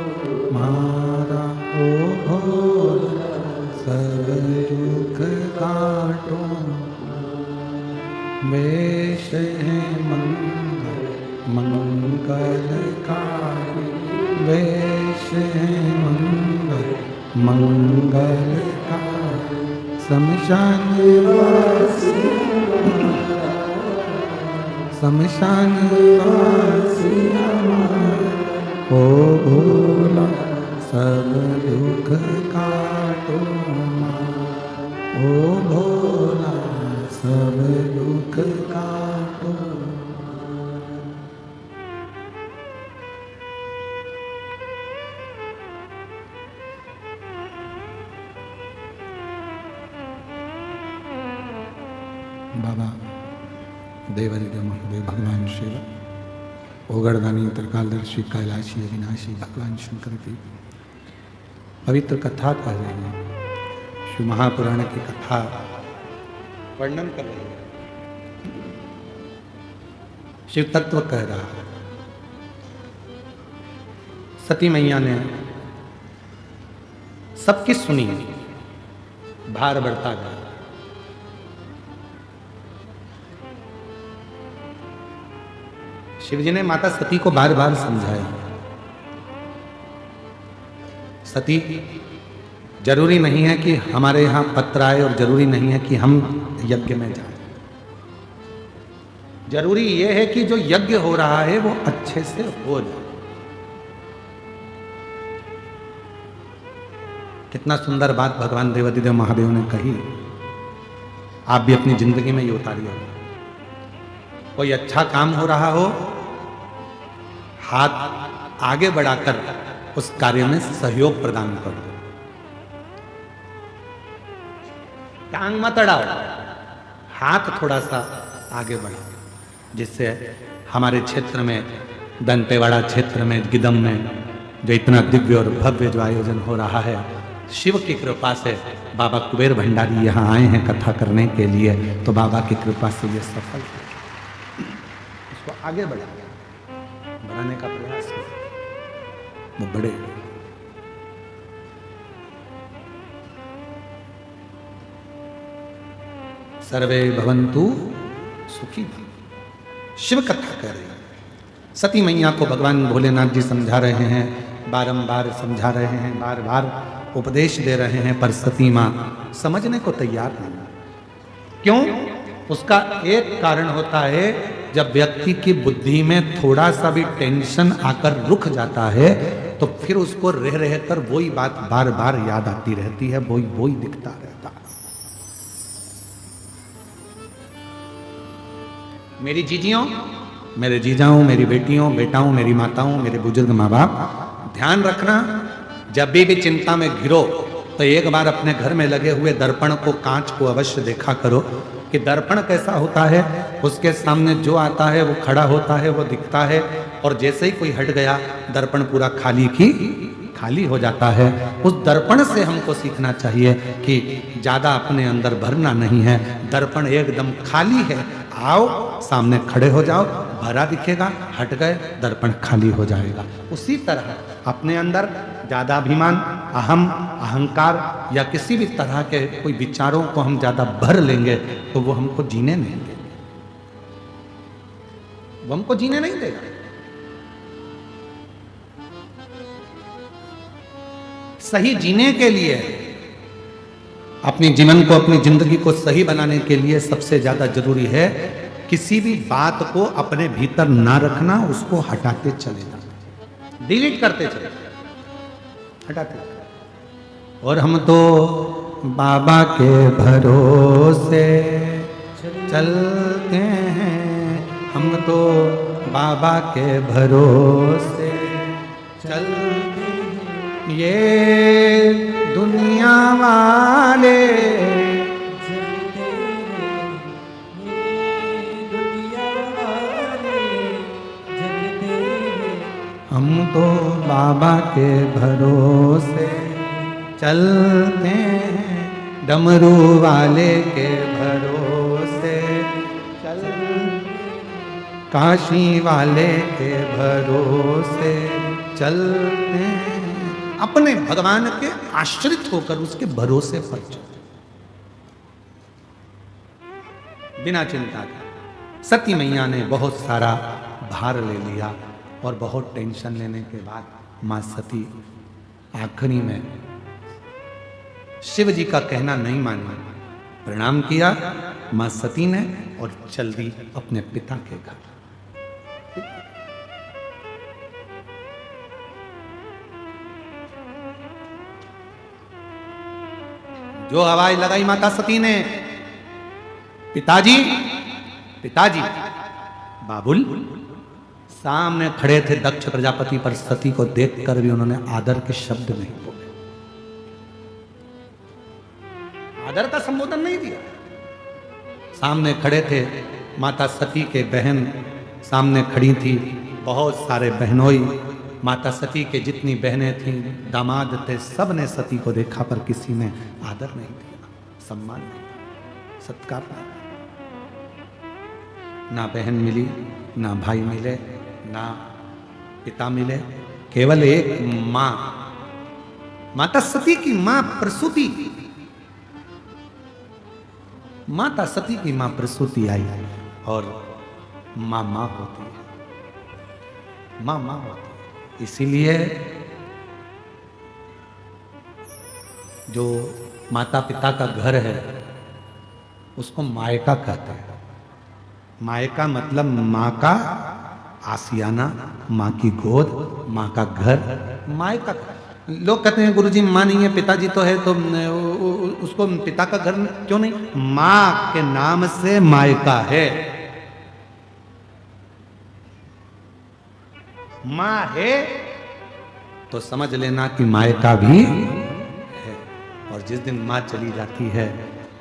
मारा, ओ भोला सब दुख काटो। वेश है मंगल मंगलकारी, वेश है मंगल मंगलकारी। शमशान वासी शमशान वासी ओ भोला सब दुख काटो मारा, ओ भोला सब दुख काटो। बाबा देवादिदेव महादेव भगवान शिव, ओगड़दानी त्रिकालदर्शी कैलाशी अविनाशी भगवान शंकर की पवित्र कथा कह रहे हैं। शिव महापुराण की कथा वर्णन कर रहे हैं, शिव तत्व कह रहा है। सती मैया ने सबकी सुनी, भार बढ़ता गया। शिवजी ने माता सती को बार बार समझाया, सती जरूरी नहीं है कि हमारे यहाँ पत्र आए और जरूरी नहीं है कि हम यज्ञ में जाएं। जरूरी यह है कि जो यज्ञ हो रहा है वो अच्छे से हो जाए। कितना सुंदर बात भगवान देवादिदेव महादेव ने कही। आप भी अपनी जिंदगी में ये उतारिए। कोई अच्छा काम हो रहा हो, हाथ आगे बढ़ाकर उस कार्य में सहयोग प्रदान करो। टांग मत अड़ाओ, हाथ थोड़ा सा आगे बढ़ाओ, जिससे हमारे क्षेत्र में, दंतेवाड़ा क्षेत्र में, गिदम में जो इतना दिव्य और भव्य जो आयोजन हो रहा है, शिव की कृपा से बाबा कुबेर भंडारी यहाँ आए हैं कथा करने के लिए, तो बाबा की कृपा से ये सफल है। इसको आगे बढ़ाने का प्रयास है, वो बड़े। सर्वे भवन्तु सुखी। शिव कथा कह रहे हैं। सती मैया को भगवान भोलेनाथ जी समझा रहे हैं बारंबार समझा रहे हैं, बार बार उपदेश दे रहे हैं, पर सती मां समझने को तैयार नहीं। क्यों? उसका एक कारण होता है, जब व्यक्ति की बुद्धि में थोड़ा सा भी टेंशन आकर रुक जाता है तो फिर उसको रह रहकर वही बात बार बार याद आती रहती है, वही दिखता रहता है। मेरी जीजियों, मेरे जीजाओं, मेरी बेटियों, बेटाओं, मेरी माताओं, मेरे बुजुर्ग माँ बाप, ध्यान रखना, जब भी चिंता में घिरो तो एक बार अपने घर में लगे हुए दर्पण को, कांच को अवश्य देखा करो कि दर्पण कैसा होता है। उसके सामने जो आता है वो खड़ा होता है, वो दिखता है, और जैसे ही कोई हट गया दर्पण पूरा खाली हो जाता है। उस दर्पण से हमको सीखना चाहिए कि ज्यादा अपने अंदर भरना नहीं है। दर्पण एकदम खाली है, आओ सामने खड़े हो जाओ, भरा दिखेगा, हट गए दर्पण खाली हो जाएगा। उसी तरह अपने अंदर ज्यादा अभिमान, अहंकार या किसी भी तरह के कोई विचारों को हम ज्यादा भर लेंगे तो वो हमको जीने नहीं देंगे, वो हमको जीने नहीं देगा। सही जीने के लिए, अपने जीवन को, अपनी जिंदगी को सही बनाने के लिए सबसे ज्यादा जरूरी है किसी भी बात को अपने भीतर ना रखना, उसको हटाते चले जाना, डिलीट करते चले, हटाते। और हम तो बाबा के भरोसे चलते हैं, हम तो बाबा के भरोसे चलते हैं, ये दुनिया वाले हम तो बाबा के भरोसे चलते हैं, डमरू वाले के भरोसे चलते, काशी वाले के भरोसे चलते हैं। अपने भगवान के आश्रित होकर उसके भरोसे पर चलते, बिना चिंता के। सती मैया ने बहुत सारा भार ले लिया और बहुत टेंशन लेने के बाद मां सती आखिरी में शिव जी का कहना नहीं माना, प्रणाम किया मां सती ने और चल दी अपने पिता के घर। जो हवाई लगाई माता सती ने, पिताजी पिताजी, बाबुल सामने खड़े थे दक्ष प्रजापति, पर सती को देखकर भी उन्होंने आदर के शब्द नहीं बोले, आदर का संबोधन नहीं दिया। सामने खड़े थे माता सती के बहन, सामने खड़ी थी बहुत सारे बहनोई, माता सती के जितनी बहनें थीं, दामाद थे, सब ने सती को देखा पर किसी ने आदर नहीं दिया, सम्मान नहीं, सत्कार नहीं। ना बहन मिली, ना भाई मिले, ना पिता मिले, केवल एक मां, माता सती की मां प्रसूति, माता सती की मां प्रसूति आई, और मां मां होती है, मां मां होती है। इसीलिए जो माता पिता का घर है उसको मायका कहते हैं। मायका मतलब मां का आसियाना, मां की गोद, मां का घर, मायका। लोग कहते हैं गुरुजी मां नहीं है, पिताजी तो है, तो उसको पिता का घर क्यों नहीं? मां के नाम से मायका है, मां है तो समझ लेना कि मायका भी है। और जिस दिन मां चली जाती है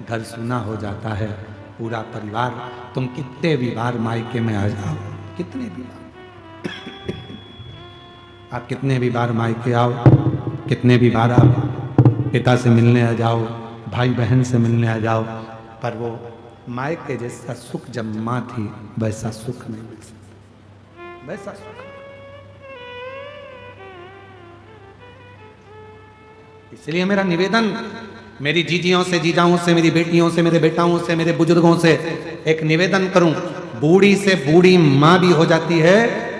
घर सूना हो जाता है, पूरा परिवार, तुम कितने भी बार मायके में आ जाओ, कितने भी बार आप कितने भी बार मायके आओ, कितने भी बार आप पिता से मिलने आ जाओ, भाई बहन से मिलने आ जाओ, पर वो मायके जैसा सुख जब मां थी वैसा सुख नहीं मिल सकता, वैसा सुख। इसलिए मेरा निवेदन मेरी जीजियों से, जीजाओं से, मेरी बेटियों से, मेरे बेटाओं से, मेरे बुजुर्गों से एक निवेदन करूं, बूढ़ी से बूढ़ी मां भी हो जाती है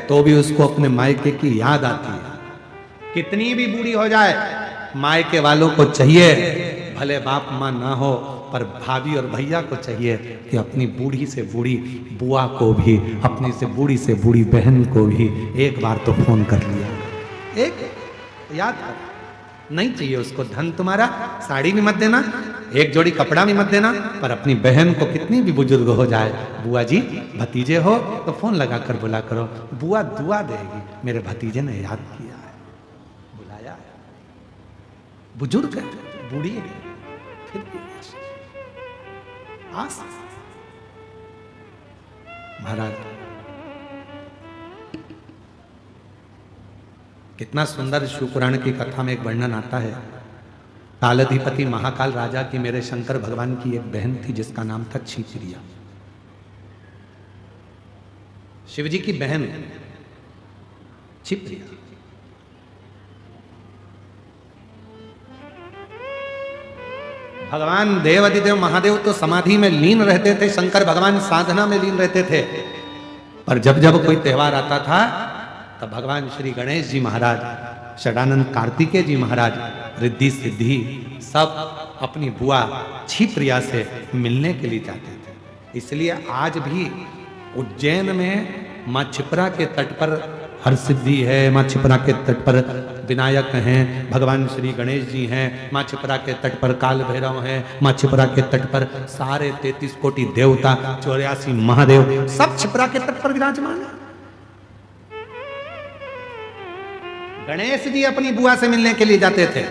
तो भी उसको अपने मायके की याद आती है। कितनी भी बूढ़ी हो जाए, मायके वालों को चाहिए, भले बाप माँ ना हो, पर भाभी और भैया को चाहिए कि अपनी बूढ़ी से बूढ़ी बुआ को भी, अपनी से बूढ़ी बहन को भी एक बार तो फोन कर लिया, एक याद कर। नहीं चाहिए उसको धन तुम्हारा, साड़ी भी मत देना, एक जोड़ी कपड़ा भी मत देना, पर अपनी बहन को कितनी भी बुजुर्ग हो जाए, बुआ जी भतीजे हो तो फोन लगा कर बोला करो, बुआ दुआ देगी, मेरे भतीजे ने याद किया है, बुलाया है, बुजुर्ग है, बूढ़ी है, फिर भी आस। महाराज कितना सुंदर शिव पुराण की कथा में एक वर्णन आता है, कालाधिपति महाकाल राजा की मेरे शंकर भगवान की एक बहन थी जिसका नाम था क्षिप्रिया। शिव जी की बहन क्षिप्रिया। भगवान देवाधिदेव महादेव तो समाधि में लीन रहते थे, शंकर भगवान साधना में लीन रहते थे, पर जब जब कोई त्योहार आता था तब भगवान श्री गणेश जी महाराज, षडानंद कार्तिकेय जी महाराज, रिद्धि सिद्धि सब अपनी बुआ क्षिप्रिया से मिलने के लिए जाते थे। इसलिए आज भी उज्जैन में माँ क्षिप्रा के तट पर हर सिद्धि है, माँ क्षिप्रा के तट पर विनायक हैं, भगवान श्री गणेश जी हैं, माँ क्षिप्रा के तट पर काल भैरव हैं, माँ क्षिप्रा के तट पर सारे 33 कोटि देवता, 84 महादेव सब क्षिप्रा के तट पर विराजमान है। गणेश जी अपनी बुआ से मिलने के लिए जाते थे,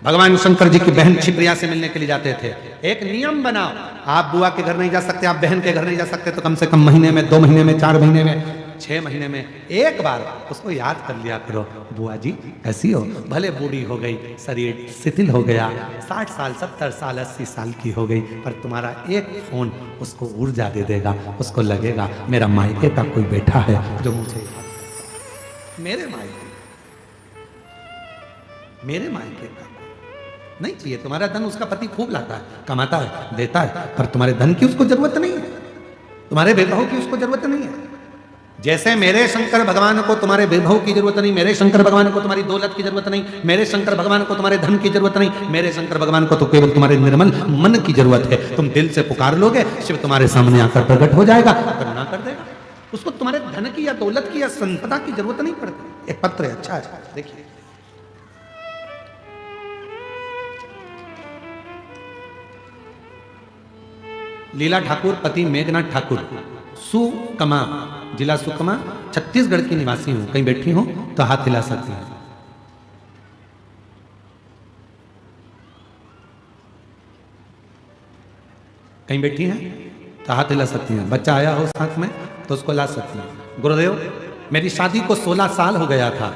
भगवान शंकर जी की बहन क्षिप्रिया से मिलने के लिए जाते थे। एक नियम बनाओ, आप बुआ के घर नहीं जा सकते, आप बहन के घर नहीं जा सकते, तो कम से कम महीने में, 2 महीने में, 4 महीने में, 6 महीने में एक बार उसको याद कर लिया करो, बुआ जी कैसी हो, भले बूढ़ी हो गई, शरीर शिथिल हो गया, 60 साल 70 साल 80 साल की हो गई, पर तुम्हारा एक फोन उसको ऊर्जा दे देगा, उसको लगेगा मेरा मायके का कोई बैठा है जो मुझे, मेरे मायके का नहीं चाहिए। तुम्हारा धन उसका पति खूब लाता है, कमाता है, देता है, पर तुम्हारे धन की उसको जरूरत नहीं है, तुम्हारे वैभव की उसको जरूरत नहीं है। जैसे मेरे शंकर भगवान को तुम्हारे वैभव की जरूरत नहीं, मेरे शंकर भगवान को तुम्हारी दौलत की जरूरत नहीं, मेरे शंकर भगवान को तुम्हारे धन की जरूरत नहीं, मेरे शंकर भगवान को तो केवल तुम्हारे निर्मल मन की जरूरत है। तुम दिल से पुकार लोगे, शिव तुम्हारे सामने आकर प्रकट हो जाएगा, करुणा कर देगा। उसको तुम्हारे धन की या दौलत की या संपदा की जरूरत नहीं पड़ती। एक पत्र है, अच्छा है, देखिए। लीला ठाकुर पति मेघनाथ ठाकुर, सुकमा, जिला सुकमा, छत्तीसगढ़ की निवासी हूं। कहीं बैठी हो तो हाथ हिला सकती हैं। कहीं बैठी हैं तो हाथ हिला सकती हैं। बच्चा आया हो साथ में तो उसको ला सकती हैं। गुरुदेव, मेरी शादी को 16 साल हो गया था,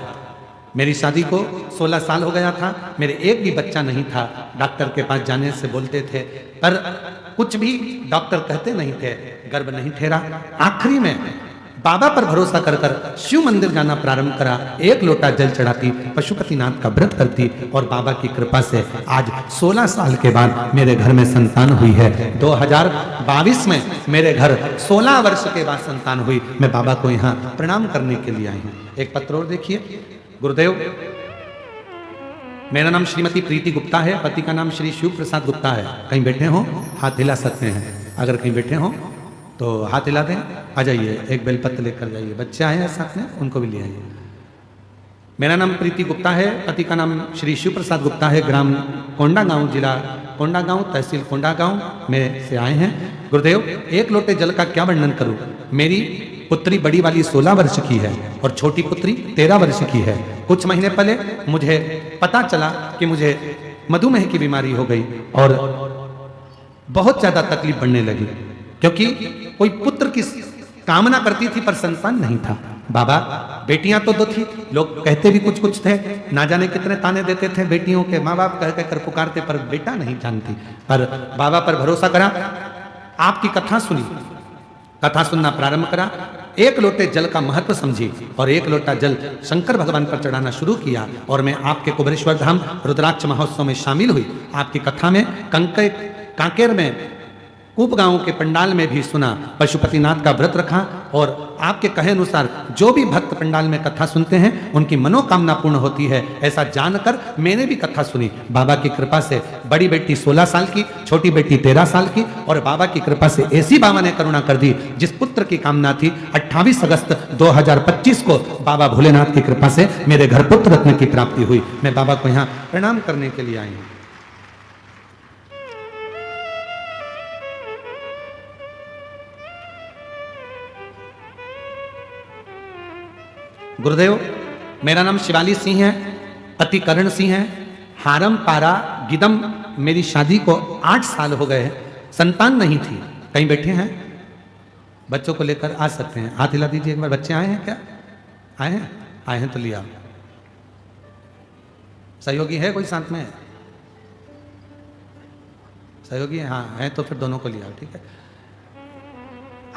मेरी शादी को 16 साल हो गया था, मेरे एक भी बच्चा नहीं था। डॉक्टर के पास जाने से बोलते थे, पर कुछ भी डॉक्टर कहते नहीं थे, गर्भ नहीं ठहरा। आखिरी में बाबा पर भरोसा कर कर शिव मंदिर जाना प्रारंभ करा, 1 लोटा जल चढ़ाती, पशुपतिनाथ का व्रत करती, और बाबा की कृपा से आज 16 साल के बाद मेरे घर में संतान हुई है। 2022 में मेरे घर 16 वर्ष के बाद संतान हुई। मैं बाबा को यहाँ प्रणाम करने के लिए आई हूँ। एक पत्र और देखिए। गुरुदेव, मेरा नाम श्रीमती प्रीति गुप्ता है, पति का नाम श्री शिव प्रसाद गुप्ता है। कहीं बैठे हो हाथ हिला सकते हैं, अगर कहीं बैठे हो तो हाथ हिला दें। आ जाइए, एक बेलपत्र लेकर जाइए। बच्चे आए हैं साथ में, उनको भी ले आइए। मेरा नाम प्रीति गुप्ता है, पति का नाम श्री शिव प्रसाद गुप्ता है, ग्राम कोंडागांव, जिला कोंडागांव, तहसील कोंडागांव में से आए हैं। गुरुदेव, 1 लोटे जल का क्या वर्णन करूं? मेरी पुत्री बड़ी वाली 16 वर्ष की है और छोटी पुत्री 13 वर्ष की है। कुछ महीने पहले मुझे पता चला कि मुझे मधुमेह की बीमारी हो गई और बहुत ज्यादा तकलीफ बढ़ने लगी, क्योंकि कोई पुत्र की कामना करती थी पर संतान नहीं था। बाबा, बेटियां तो 2 थी, लोग कहते भी कुछ कुछ थे, ना जाने कितने ताने देते थे बेटियों के, माँ बाप कह कर पुकारते, पर बेटा नहीं जानती। पर बाबा पर भरोसा करा, आपकी कथा सुनी, कथा सुनना प्रारंभ करा, 1 लोटे जल का महत्व समझी और 1 लोटा जल शंकर भगवान पर चढ़ाना शुरू किया। और मैं आपके कुबेरेश्वर धाम रुद्राक्ष महोत्सव में शामिल हुई। आपकी कथा में कांकेर में उपगांव के पंडाल में भी सुना, पशुपतिनाथ का व्रत रखा और आपके कहे अनुसार जो भी भक्त पंडाल में कथा सुनते हैं उनकी मनोकामना पूर्ण होती है। ऐसा जानकर मैंने भी कथा सुनी। बाबा की कृपा से बड़ी बेटी 16 साल की, छोटी बेटी 13 साल की, और बाबा की कृपा से ऐसी बाबा ने करुणा कर दी, जिस पुत्र की कामना थी 28 अगस्त 2025 को बाबा भोलेनाथ की कृपा से मेरे घर पुत्र रत्न की प्राप्ति हुई। मैं बाबा को यहाँ प्रणाम करने के लिए आई हूँ। गुरुदेव, मेरा नाम शिवाली सिंह है, पति करण सिंह है, हारम पारा गिदम। मेरी शादी को 8 साल हो गए हैं, संतान नहीं थी। कहीं बैठे हैं, बच्चों को लेकर आ सकते हैं, हाथ हिला दीजिए एक बार। बच्चे आए हैं क्या? आए हैं? आए हैं तो लिया। सहयोगी है कोई साथ में? सहयोगी है? हाँ है तो फिर दोनों को लिया, ठीक है।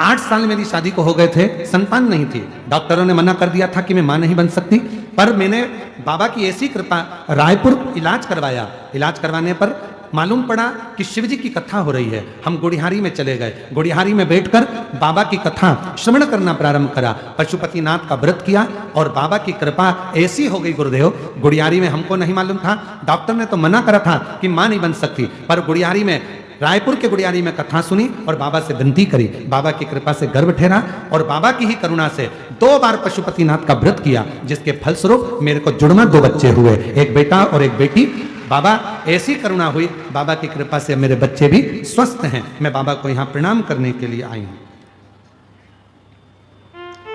8 साल मेरी शादी को हो गए थे, संतान नहीं थी। डॉक्टरों ने मना कर दिया था कि मैं मां नहीं बन सकती, पर मैंने बाबा की ऐसी कृपा, रायपुर इलाज करवाया। इलाज करवाने पर मालूम पड़ा कि शिव जी की कथा हो रही है। हम गुड़िहारी में चले गए, गुड़िहारी में बैठकर बाबा की कथा श्रवण करना प्रारंभ करा, पशुपतिनाथ का व्रत किया और बाबा की कृपा ऐसी हो गई गुरुदेव। गुड़िहारी में हमको नहीं मालूम था, डॉक्टर ने तो मना करा था कि मां नहीं बन सकती, पर गुड़िहारी में, रायपुर के गुड़ियारी में कथा सुनी और बाबा से विनती करी। बाबा की कृपा से गर्भ ठहरा और बाबा की ही करुणा से 2 बार पशुपतिनाथ का व्रत किया, जिसके फलस्वरूप मेरे को जुड़वा 2 बच्चे हुए, एक बेटा और एक बेटी। बाबा ऐसी करुणा हुई, बाबा की कृपा से मेरे बच्चे भी स्वस्थ हैं। मैं बाबा को यहां प्रणाम करने के लिए आई हूं।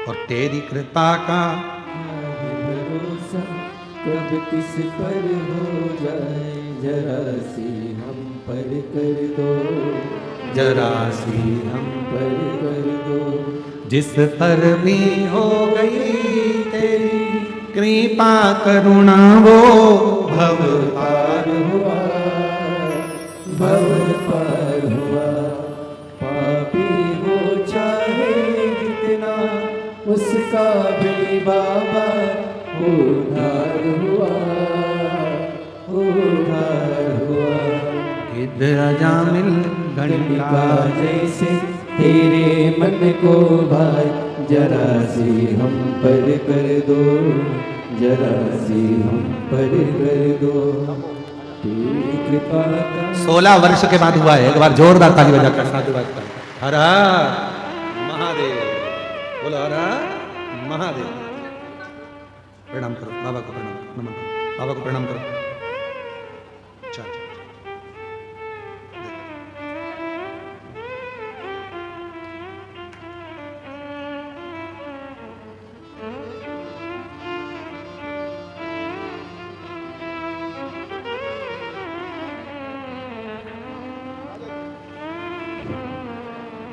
और तेरी कृपा का भरोसा कब किस पर हो जाए, जरा सी हम पर कर दो, जरा सी हम पर कर दो। जिस पर भी हो गई तेरी कृपा करुणा, वो भव पार हुआ, भव पार हुआ। पापी हो चाहे जितना, उसका भी बाबा उद्धार हुआ, उद्धार हुआ। गिद्ध अजामिल गणिका जैसे तेरे मन को भाई, जरा सी हम पर कर दो, जरा सी हम पर कर दो। तेरी कृपा का 16 वर्ष के बाद हुआ है। एक बार जोरदार ताली बजाकर साधुवाद कर। हर हर महादेव, बोलो हर हर महादेव। प्रणाम करो बाबा को, प्रणाम, नमन करो बाबा को, प्रणाम करो। चल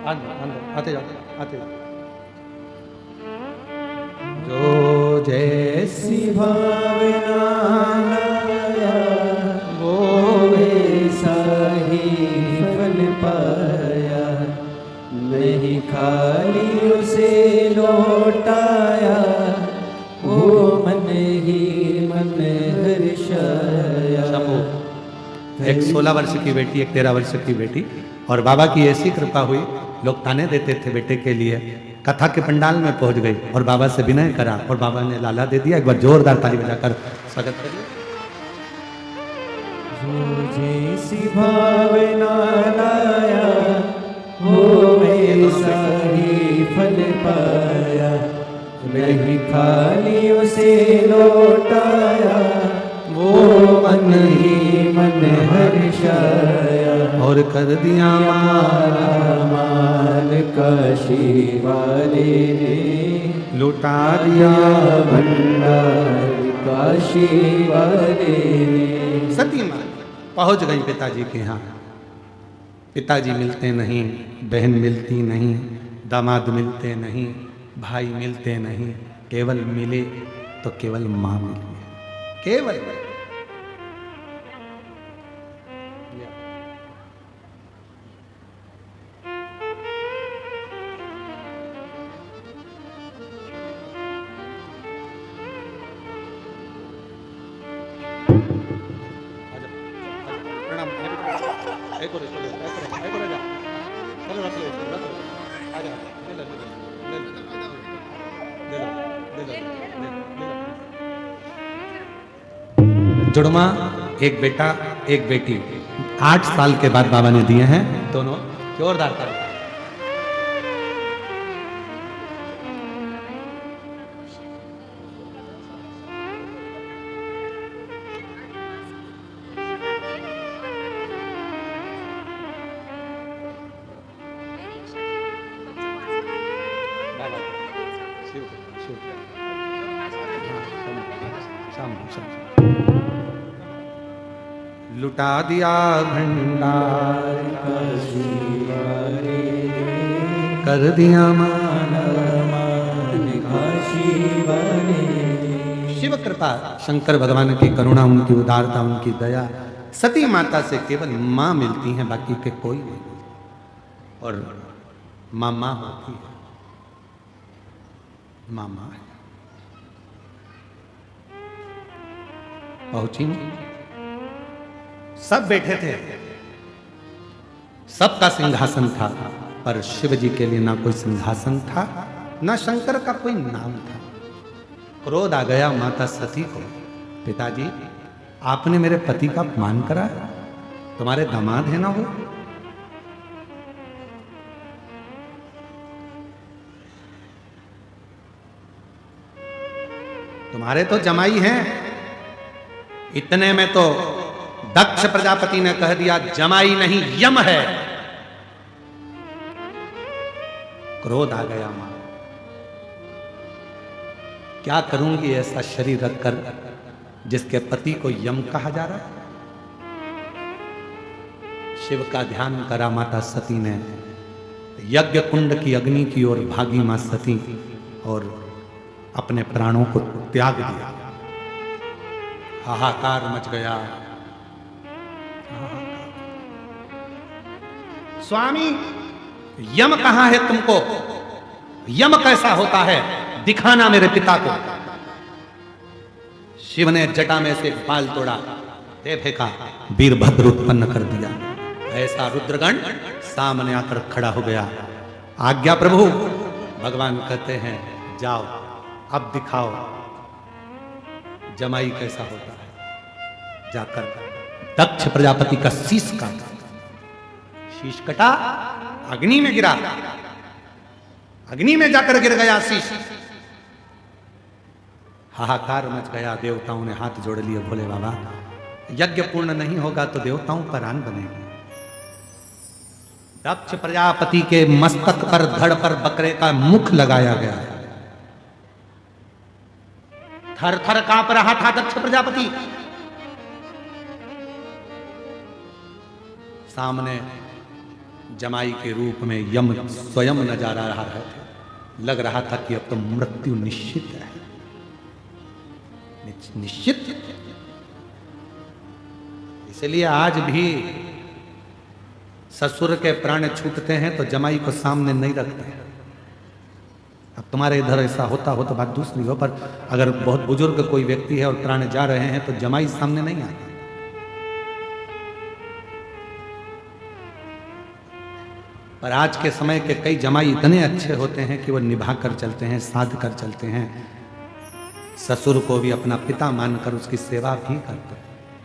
अंदर आते जाओ, आते जाओ। जो जैसी भावना लाया, वो वैसा ही फल पाया। नहीं खाली उसे लौटाया, वो मन ही मन हर्षाया। एक 16 वर्ष की बेटी, एक 13 वर्ष की बेटी, और बाबा की ऐसी कृपा हुई, लोग ताने देते थे बेटे के लिए। कथा के पंडाल में पहुंच गई और बाबा से विनय करा और बाबा ने लाला दे दिया। एक बार जोरदार ताली बजाकर स्वागत करिए। जो जैसी भावना लाया, वो वैसा ही फल पाया। नहीं खाली उसे लौटाया, वो मन ही मन हर्षाया। और कर दिया मारा मान काशी वाले ने, लुटा दिया भंडार काशी वाले ने। सती माँ पहुंच गई पिताजी के यहाँ। पिताजी मिलते नहीं, बहन मिलती नहीं, दामाद मिलते नहीं, भाई मिलते नहीं, केवल मिले तो केवल माँ मिली, केवल। प्रणाम। चलो रख लो इसको, रख लो। आ जा, ले लो, ले लो, ले लो, ले लो, ले लो, ले लो। जुड़वा एक बेटा एक बेटी 8 साल के बाद बाबा ने दिए हैं, दोनों जोरदार ताली। लुटा दिया भंडार कर दिया शिव कृपा, शंकर भगवान की करुणा, उनकी उदारता, उनकी दया। सती माता से केवल माँ मिलती है, बाकी के कोई नहीं। और माँ माँ होती है, माँ माँ है। पहुंची नहीं, सब बैठे थे, सबका सिंहासन था, पर शिव जी के लिए ना कोई सिंहासन था, ना शंकर का कोई नाम था। क्रोध आ गया माता सती को, पिताजी आपने मेरे पति का अपमान करा, तुम्हारे दामाद है ना वो, तुम्हारे तो जमाई हैं। इतने में तो दक्ष प्रजापति ने कह दिया जमाई नहीं यम है। क्रोध आ गया मां, क्या करूंगी ऐसा शरीर रखकर जिसके पति को यम कहा जा रहा है। शिव का ध्यान करा माता सती ने, यज्ञ कुंड की अग्नि की ओर भागी मां सती और अपने प्राणों को त्याग दिया। हाहाकार मच गया। स्वामी यम कहां है तुमको, यम कैसा होता है, दिखाना मेरे पिता को। शिव ने जटा में से बाल तोड़ा, दे फेंका, वीरभद्र उत्पन्न कर दिया। ऐसा रुद्रगण सामने आकर खड़ा हो गया। आज्ञा प्रभु। भगवान कहते हैं जाओ अब दिखाओ जमाई कैसा होता है। जाकर दक्ष प्रजापति का शीश काटा, शीश कटा, अग्नि में गिरा, अग्नि में जाकर गिर गया शीश। हाहाकार मच गया। देवताओं ने हाथ जोड़ लिए, भोले बाबा यज्ञ पूर्ण नहीं होगा तो देवताओं पर आन बनेगी। दक्ष प्रजापति के मस्तक पर, धड़ पर बकरे का मुख लगाया गया। थर थर कांप रहा था दक्ष प्रजापति। सामने जमाई के रूप में यम स्वयं नजर आ रहा है। लग रहा था कि अब तो मृत्यु निश्चित है, निश्चित। इसलिए आज भी ससुर के प्राण छूटते हैं तो जमाई को सामने नहीं रखते। अब तुम्हारे इधर ऐसा होता हो तो बात दूसरी हो, पर अगर बहुत बुजुर्ग कोई व्यक्ति है और प्राण जा रहे हैं तो जमाई सामने नहीं आता। पर आज के समय के कई जमाई इतने अच्छे होते हैं कि वो निभा कर चलते हैं, साध कर चलते हैं। ससुर को भी अपना पिता मानकर उसकी सेवा भी करते हैं।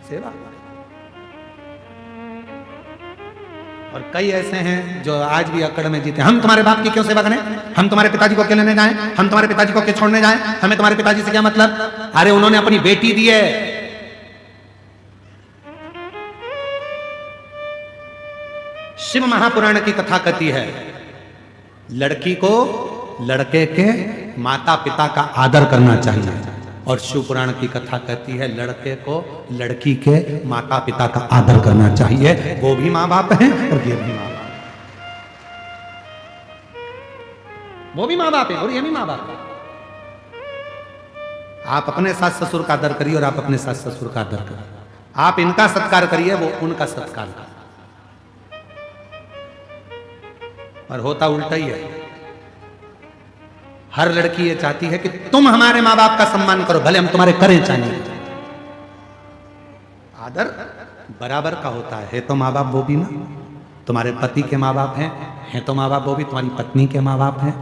सेवा। और कई ऐसे हैं जो आज भी अकड़ में जीते, हम तुम्हारे बाप की क्यों सेवा करें, हम तुम्हारे पिताजी को क्यों लेने जाएं, हम तुम्हारे पिताजी को क्यों छोड़ने जाएं, हमें तुम्हारे पिताजी से क्या मतलब। अरे उन्होंने अपनी बेटी दी है। शिव महापुराण की कथा कहती है लड़की को लड़के के माता पिता का आदर करना चाहिए, और शिव पुराण की कथा कहती है लड़के को लड़की के माता पिता का आदर करना चाहिए। वो भी माँ बाप हैं और ये भी माँ बाप, वो भी माँ बाप है और ये भी माँ बाप है। आप अपने सास ससुर का आदर करिए और आप अपने सास ससुर का आदर करिए। आप इनका सत्कार करिए, वो उनका सत्कार करिए। और होता उल्टा ही है। हर लड़की ये चाहती है कि तुम हमारे माँ बाप का सम्मान करो, भले हम तुम्हारे करें चाहिए। आदर बराबर का होता है तो माँ बाप वो भी ना, तुम्हारे पति के माँ बाप हैं तो माँ बाप, वो भी तुम्हारी पत्नी के माँ बाप हैं।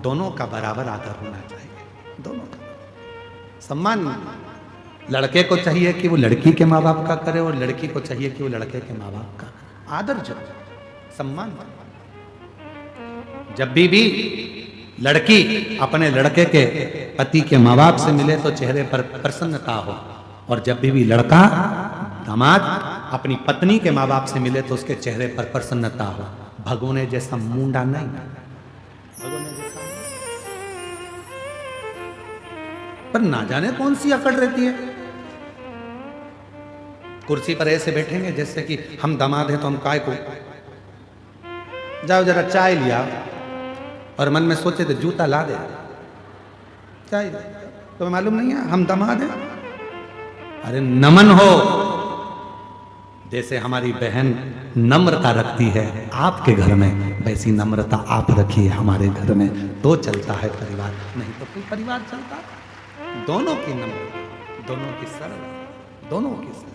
दोनों का बराबर आदर होना चाहिए, दोनों का सम्मान। लड़के को चाहिए कि वो लड़की के माँ बाप का करे, और लड़की को चाहिए कि वो लड़के के माँ बाप का। आदर जो सम्मान। जब भी लड़की अपने लड़के के पति के माँ बाप से मिले तो चेहरे पर प्रसन्नता हो, और जब भी लड़का दामाद अपनी पत्नी के माँ बाप से मिले तो उसके चेहरे पर प्रसन्नता हो। भगोने जैसा मुंडा नहीं, भगोने जैसा। पर ना जाने कौन सी अकड़ रहती है। कुर्सी पर ऐसे बैठेंगे जैसे कि हम दामाद हैं तो हम काय को, जाओ जरा चाय लिया, और मन में सोचे थे जूता ला दे, चाय तो मालूम नहीं है हम दामाद हैं। अरे नमन हो, जैसे हमारी बहन नम्रता रखती है आपके घर में, वैसी नम्रता आप रखिए हमारे घर में, तो चलता है परिवार, नहीं तो कोई परिवार चलता। दोनों की नम्रता, दोनों की सरल, दोनों की सरल।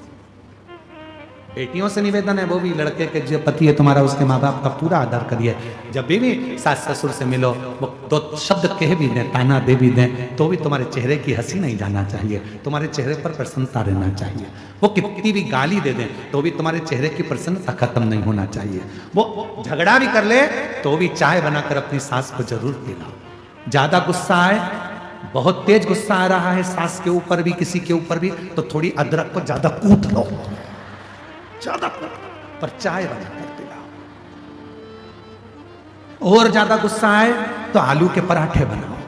बेटियों से निवेदन है, वो भी लड़के के जो पति है तुम्हारा, उसके माँ बाप का पूरा आदर करिए। जब भी सास ससुर से मिलो, वो दो शब्द कह भी दें, ताना दे भी दें, तो भी तुम्हारे चेहरे की हंसी नहीं जाना चाहिए, तुम्हारे चेहरे पर प्रसन्नता रहना चाहिए। वो कितनी भी गाली दे दें तो भी तुम्हारे चेहरे की प्रसन्नता खत्म नहीं होना चाहिए। वो झगड़ा भी कर ले तो भी चाय बनाकर अपनी सास को जरूर पिलाओ। ज्यादा गुस्सा आए, बहुत तेज गुस्सा आ रहा है सास के ऊपर भी, किसी के ऊपर भी, तो थोड़ी अदरक को ज्यादा कूट लो, ज्यादा पर चाय बनाकर पिलाओ। और ज्यादा गुस्सा आए तो आलू के पराठे बनाओ,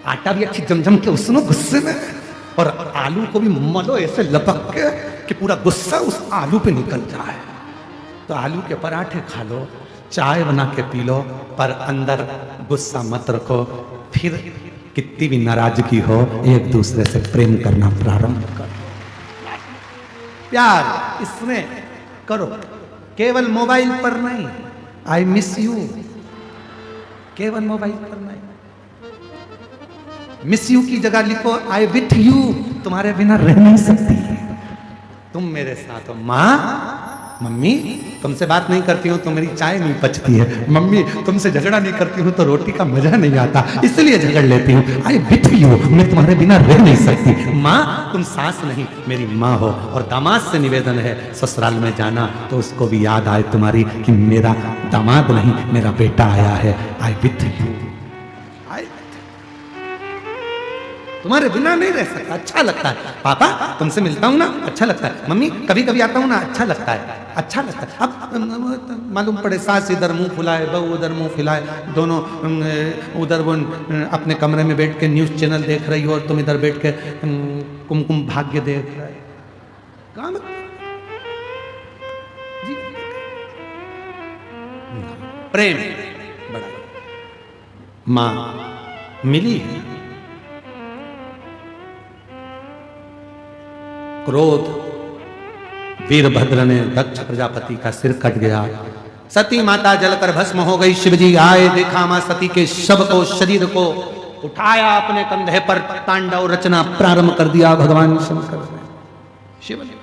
आटा भी अच्छी जमजम के उसनो गुस्से में, और आलू को भी मलो ऐसे लपक के कि पूरा गुस्सा उस आलू पे निकल जाए। तो आलू के पराठे खा लो, चाय बना के पी लो, पर अंदर गुस्सा मत रखो। फिर कितनी भी नाराजगी हो, एक दूसरे से प्रेम करना प्रारंभ करो, प्यार इसमें करो, केवल मोबाइल पर नहीं। आई मिस यू, केवल मोबाइल पर नहीं। मिस यू की जगह लिखो आई विथ यू, तुम्हारे बिना रह नहीं सकती, तुम मेरे साथ हो। माँ, मम्मी तुमसे बात नहीं करती हूँ तो मेरी चाय नहीं पचती है, मम्मी तुमसे झगड़ा नहीं करती हूँ तो रोटी का मजा नहीं आता, इसलिए झगड़ लेती हूँ। आई विथ यू, मैं तुम्हारे बिना रह नहीं सकती। माँ, तुम सास नहीं मेरी माँ हो। और दामाद से निवेदन है, ससुराल में जाना तो उसको भी याद आए तुम्हारी कि मेरा दामाद नहीं मेरा बेटा आया है। आई विथ यू, तुम्हारे बिना नहीं रह सकता, अच्छा लगता है। पापा तुमसे मिलता हूँ ना अच्छा लगता है, मम्मी कभी कभी आता हूँ ना अच्छा लगता है, अच्छा लगता है। अब मालूम पड़े सास इधर मुंह फुलाए, बहू उधर मुंह फुलाए, दोनों उधर वो अपने कमरे में बैठ के न्यूज चैनल देख रही हो और तुम इधर बैठ के कुमकुम भाग्य देख रहे। काम जी, प्रेम बड़ा। माँ मिली है, क्रोध, वीरभद्र ने दक्ष प्रजापति का सिर कट गया, सती माता जलकर भस्म हो गई। शिवजी आए, देखा मां सती के शव को, शरीर को उठाया, अपने कंधे पर तांडव रचना प्रारंभ कर दिया भगवान शंकर ने, शिव ने।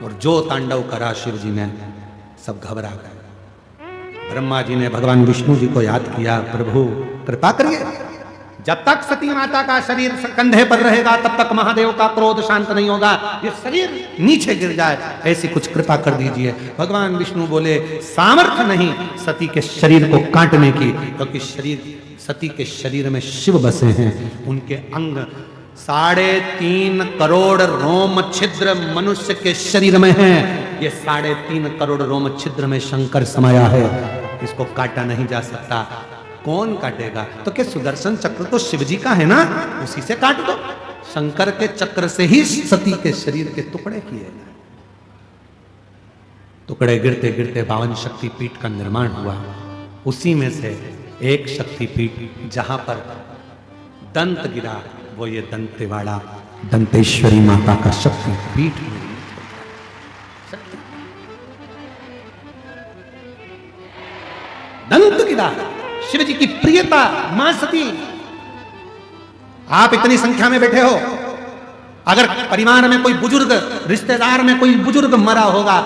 और जो तांडव करा शिवजी ने, सब घबरा गए। ब्रह्मा जी ने भगवान विष्णु जी को याद किया, प्रभु कृपा करिए, जब तक सती माता का शरीर कंधे पर रहेगा तब तक महादेव का क्रोध शांत नहीं होगा, ये शरीर नीचे गिर जाए, ऐसी कुछ कृपा कर दीजिए। भगवान विष्णु बोले सामर्थ्य नहीं सती के शरीर को काटने की, क्योंकि सती के शरीर में शिव बसे हैं, उनके अंग 3.5 करोड़ रोम छिद्र मनुष्य के शरीर में हैं। ये 3.5 करोड़ रोम छिद्र में शंकर समाया है, इसको काटा नहीं जा सकता। कौन काटेगा? तो क्या सुदर्शन चक्र तो शिवजी का है ना, उसी से काट दो। शंकर के चक्र से ही सती के शरीर के टुकड़े किए गए। टुकड़े गिरते गिरते 52 शक्तिपीठ का निर्माण हुआ। उसी में से एक शक्तिपीठ जहां पर दंत गिरा, वो ये दंतेवाड़ा दंतेश्वरी माता का शक्तिपीठ है। दंत गिरा, शिव जी की प्रियता मां सती आप इतनी संख्या में बैठे हो, अगर परिवार में कोई बुजुर्ग, रिश्तेदार में कोई बुजुर्ग मरा होगा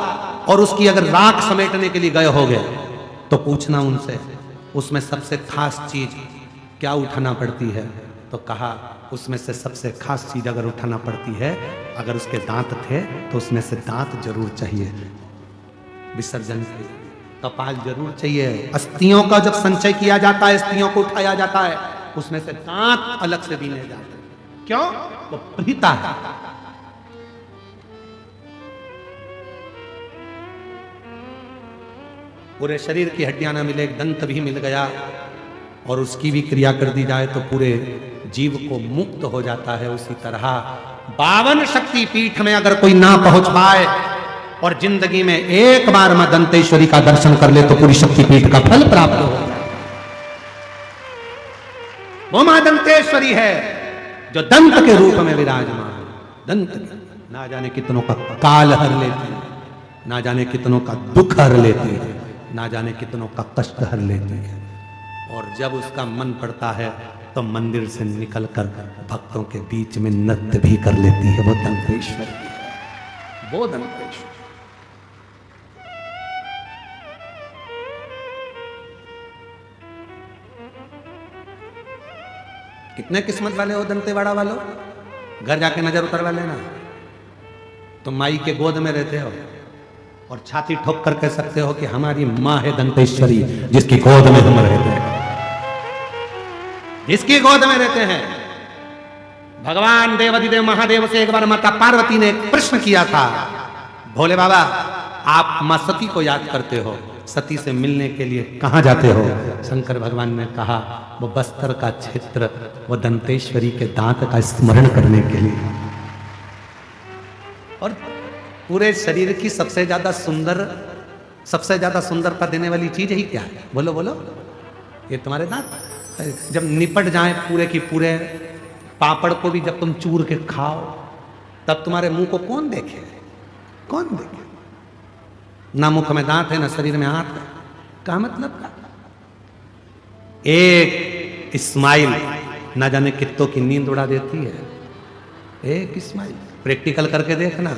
और उसकी अगर राख समेटने के लिए गए होगे तो पूछना उनसे उसमें सबसे खास चीज क्या उठाना पड़ती है। तो कहा उसमें से सबसे खास चीज अगर उठाना पड़ती है, अगर उसके दांत थे तो उसमें से दांत जरूर चाहिए, विसर्जन के लिए कपाल जरूर चाहिए। अस्थियों का जब संचय किया जाता है, अस्थियों को उठाया जाता है, उसमें से दांत अलग से बीने जाते हैं। क्यों? वो प्रीता है। पूरे शरीर की हड्डियां ना मिले, एक दंत भी मिल गया और उसकी भी क्रिया कर दी जाए तो पूरे जीव को मुक्त हो जाता है। उसी तरह 52 शक्ति पीठ में अगर कोई ना पहुंच पाए और जिंदगी में एक बार मां दंतेश्वरी का दर्शन कर ले तो पूरी शक्ति पीठ का फल प्राप्त हो जाए। वो मां दंतेश्वरी है जो दंत के रूप में विराजमान है। दंत ना जाने कितनों का काल हर लेती है, ना जाने कितनों का दुख हर लेती है, ना जाने कितनों का कष्ट हर लेती है। और जब उसका मन पड़ता है तो मंदिर से निकलकर भक्तों के बीच में नृत्य भी कर लेती है। वो दंतेश्वरी है, वो दंतेश्वरी। कितने किस्मत वाले हो दंतेवाड़ा वालों, घर जाके नजर उतरवा लेना। तुम माई के गोद में रहते हो और छाती ठोक कर कह सकते हो कि हमारी मां है दंतेश्वरी, जिसकी गोद में हम रहते हैं, जिसकी गोद में रहते हैं। भगवान देवाधिदेव महादेव से एक बार माता पार्वती ने एक प्रश्न किया था, भोले बाबा आप मां सती को याद करते हो, सती से मिलने के लिए कहां जाते हो? शंकर भगवान ने कहा वो बस्तर का क्षेत्र, वो दंतेश्वरी के दांत का स्मरण करने के लिए। और पूरे शरीर की सबसे ज्यादा सुंदरता देने वाली चीज ही क्या है? बोलो बोलो। ये तुम्हारे दांत जब निपट जाए पूरे की पूरे, पापड़ को भी जब तुम चूर के खाओ तब तुम्हारे मुंह को कौन देखे? कौन देखे? ना मुख में दांत है, ना शरीर में हाथ है। क्या मतलब का? एक स्माइल ना जाने कितनों की नींद उड़ा देती है। एक स्माइल प्रैक्टिकल करके देखना।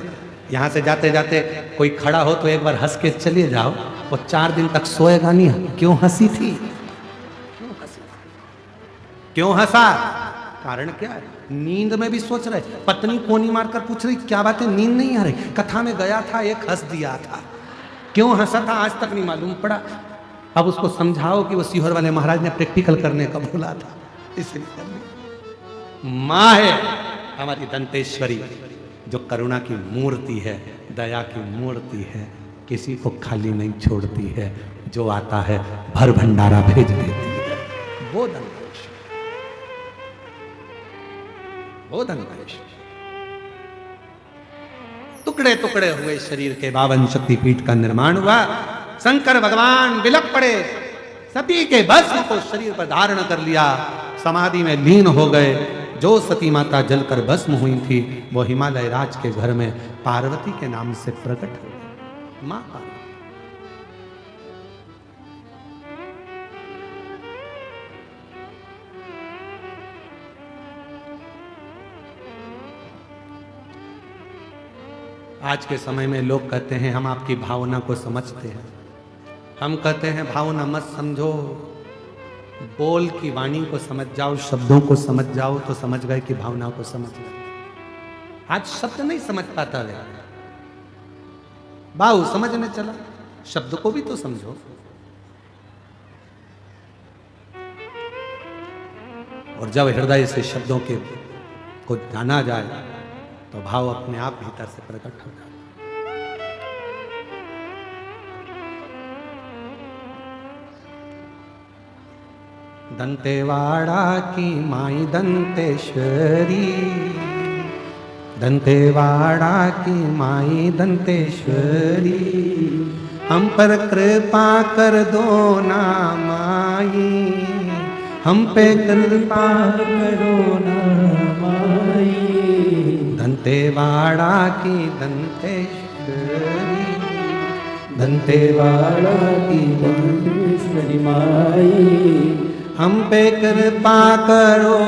यहां से जाते जाते कोई खड़ा हो तो एक बार हंस के चले जाओ, वो 4 दिन तक सोएगा नहीं। क्यों हंसी थी? क्यों हंसा? कारण क्या है? नींद में भी सोच रहे, पत्नी कोनी मारकर पूछ रही क्या बात है, नींद नहीं आ रही? कथा में गया था, एक हंस दिया था, क्यों हंसा था आज तक नहीं मालूम पड़ा। अब उसको समझाओ कि वो सीहोर वाले महाराज ने प्रैक्टिकल करने का बोला था, इसलिए। मां है हमारी दंतेश्वरी, जो करुणा की मूर्ति है, दया की मूर्ति है, किसी को खाली नहीं छोड़ती है, जो आता है भर भंडारा भेज देती है। वो दंतेश्वरी, वो दंतेश्वरी। टुकड़े टुकड़े हुए शरीर के 52 शक्तिपीठ का निर्माण हुआ। शंकर भगवान बिलक पड़े, सती के भस्म को शरीर पर धारण कर लिया, समाधि में लीन हो गए। जो सती माता जलकर भस्म हुई थी वो हिमालय राज के घर में पार्वती के नाम से प्रकट हो गई। मां पार्वती। आज के समय में लोग कहते हैं हम आपकी भावना को समझते हैं। हम कहते हैं भावना मत समझो, बोल की वाणी को समझ जाओ, शब्दों को समझ जाओ तो समझ गए कि भावना को समझ गए। आज शब्द नहीं समझ पाता है, बाहु समझने चला, शब्द को भी तो समझो। और जब हृदय से शब्दों के को जाना जाए तो भाव अपने आप भीतर से प्रकट हो जाता। दंतेवाड़ा की माई दंतेश्वरी, दंतेवाड़ा की माई दंतेश्वरी, हम पर कृपा कर दो ना माई, हम पे कृपा करो ना माई। दंतेवाड़ा की दंतेश्वरी, दंतेवाड़ा की दंतेश्वरी माई, हम पे कृपा करो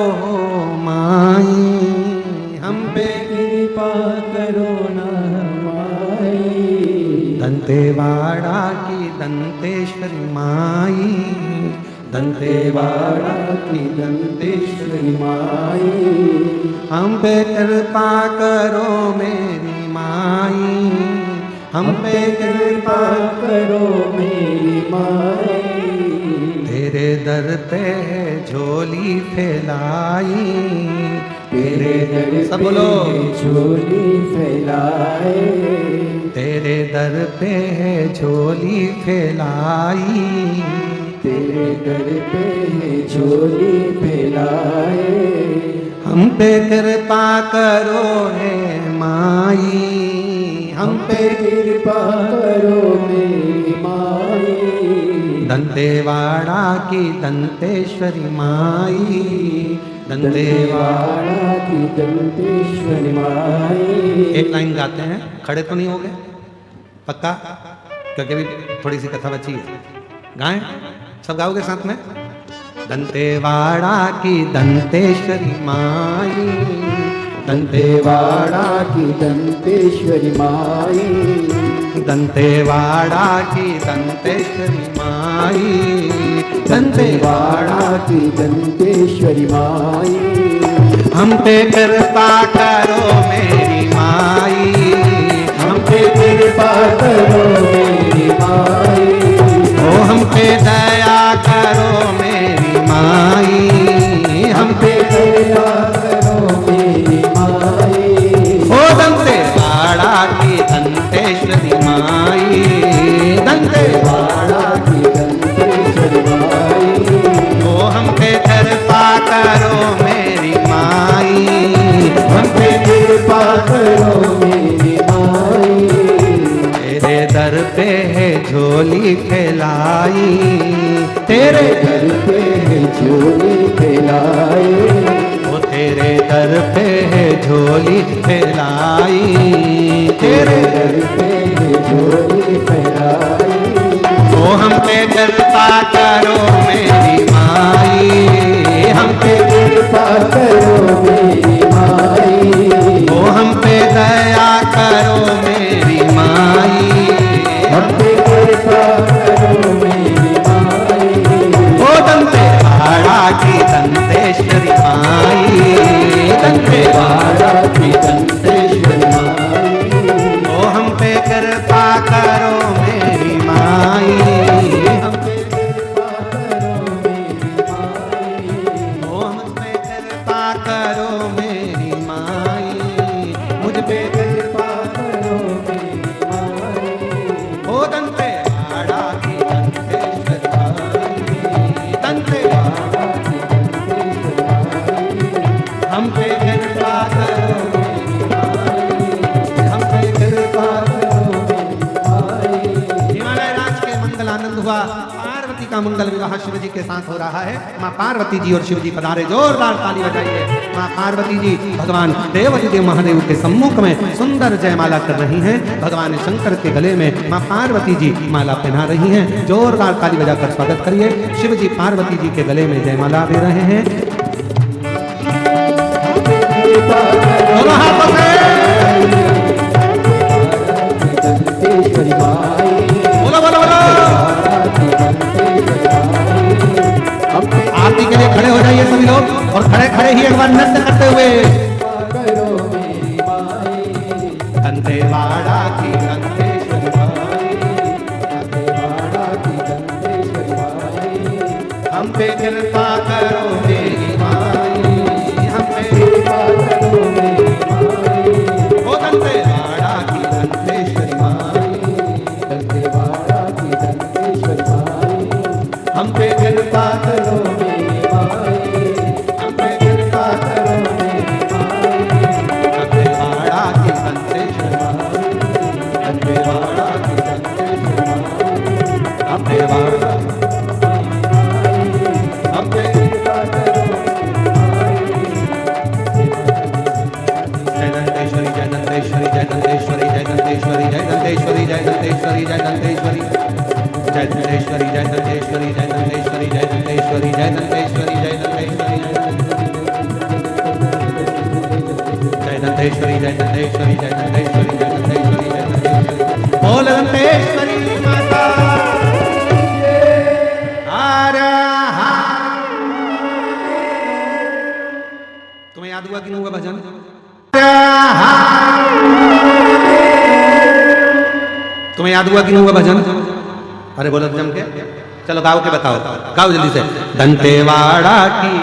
माई, हम पे कृपा करो ना माई। दंतेवाड़ा की दंतेश्वरी माई, दंतेवाड़ा की दंतेश्वरी माई, हम पे कृपा करो मेरी माई, हम पे कृपा करो मेरी माई। तेरे दर पे है झोली फैलाई, तेरे दर सब बोलो झोली फैलाए, तेरे दर पे है झोली फैलाई, तेरे दर पे झोली फैलाए। हम पे कृपा करो है माई, हम पे कृपा करो मेरी माई। दंतेवाड़ा की दंतेश्वरी माई, दंतेवाड़ा दंतेवाड़ा की दंतेश्वरी माई। एक लाइन गाते हैं, खड़े तो नहीं हो गए पक्का, क्योंकि अभी थोड़ी सी कथा बची है। गाएं, सब गाओगे साथ में। दंतेवाड़ा की दंतेश्वरी माई, दंतेवाड़ा की दंतेश्वरी माई, दंतेवाड़ा की दंतेश्वरी माई, दंतेवाड़ा की दंतेश्वरी माई। हम पे कृपा करो मेरी माई, हम पे कृपा करो मेरी माई। ओ हम पे दया करो मेरी माई, हम पे दया करो मेरी माई। ओ दंतेवाड़ा की दंतेश्वरी माई, दंतेवाड़ा की दंतेश्वरी माई। ओ हम पे कृपा करो मेरी माई, हम पे कृपा करो मेरी माई। तेरे दर पे है झोली फैलाई, तेरे दर पे झोली फैलाए, वो तेरे दर पे है झोली फैलाई, तेरे दर पे झोली फैलाए। ओ हम पे कृपा करो मेरी माई, हम पे कृपा करो मेरी माई। ओ हम पे दया करो मेरी माई, हम पे कृपा करो मेरी माई। ओ दंतेवाड़ा की दंतेश्वरी माई, दंतेवाड़ा की दंतेश्वरी माई। ओ हम पे कृपा करो मेरी माई, हम पे कृपा करो मेरी माई। ओ हम पे कृपा करो मेरी माई, मुझ पे कृपा करो मेरी माई। ओ दंतेवाड़ा की दंतेश्वरी माई, दंतेवाड़ा की दंतेश्वरी माई। हम पे कृपा करो मेरी माई, हम पे कृपा करो मेरी माई। हिमालय राज के मंगल आनंद हुआ, पार्वती का मंगल विवाह शिव जी के साथ हो रहा है। माँ पार्वती जी और शिव जी पधारे, जोरदार ताली बजाइए। माँ पार्वती जी भगवान देवाधिदेव महादेव के सम्मुख में सुंदर जयमाला कर रही हैं। भगवान शंकर के गले में माँ पार्वती जी माला पहना रही हैं। जोरदार ताली बजाकर स्वागत करिए। शिव जी पार्वती जी के गले में जयमाला दे रहे हैं। दोनों हाथों से दंतेश्वरी माई। बोलो बोलो बोलो। आरती के लिए खड़े हो जाइए सभी लोग, और खड़े खड़े ही एक बार नृत्य करते हुए। करो मेरी माई। दंतेवाड़ा की दंतेश्वरी माई, दंतेवाड़ा की दंतेश्वरी माई। हम पे कृपा करो मेरी माई, हम पे कृपा करो मेरी माई। ओ दंतेवाड़ा की दंतेश्वरी माई, दंतेवाड़ा की दंतेश्वरी माई। हम पे कृपा करो मेरी माई। हम पे कृपा करो मेरी माई। दंतेवाड़ा की दंतेश्वरी माई, दंतेवाड़ा की दंतेश्वरी माई। हम पे वाड़ा हम पे कृपा करो जय दंतेश्वरी जय दंतेश्वरी जय दंतेश्वरी जय दंतेश्वरी जय दंतेश्वरी जय दंतेश्वरी जय दंतेश्वरी जय दंतेश्वरी जय दंतेश्वरी जय दंतेश्वरी जय दंतेश्वरी जय दंतेश्वरी जय दंतेश्वरी जय दंतेश्वरी। कि नहीं हुआ भजन? तुम्हें याद हुआ कि नहीं हुआ भजन? अरे बोलो जम के, चलो गाओ के बताओ, गाओ जल्दी से। दंतेवाड़ा की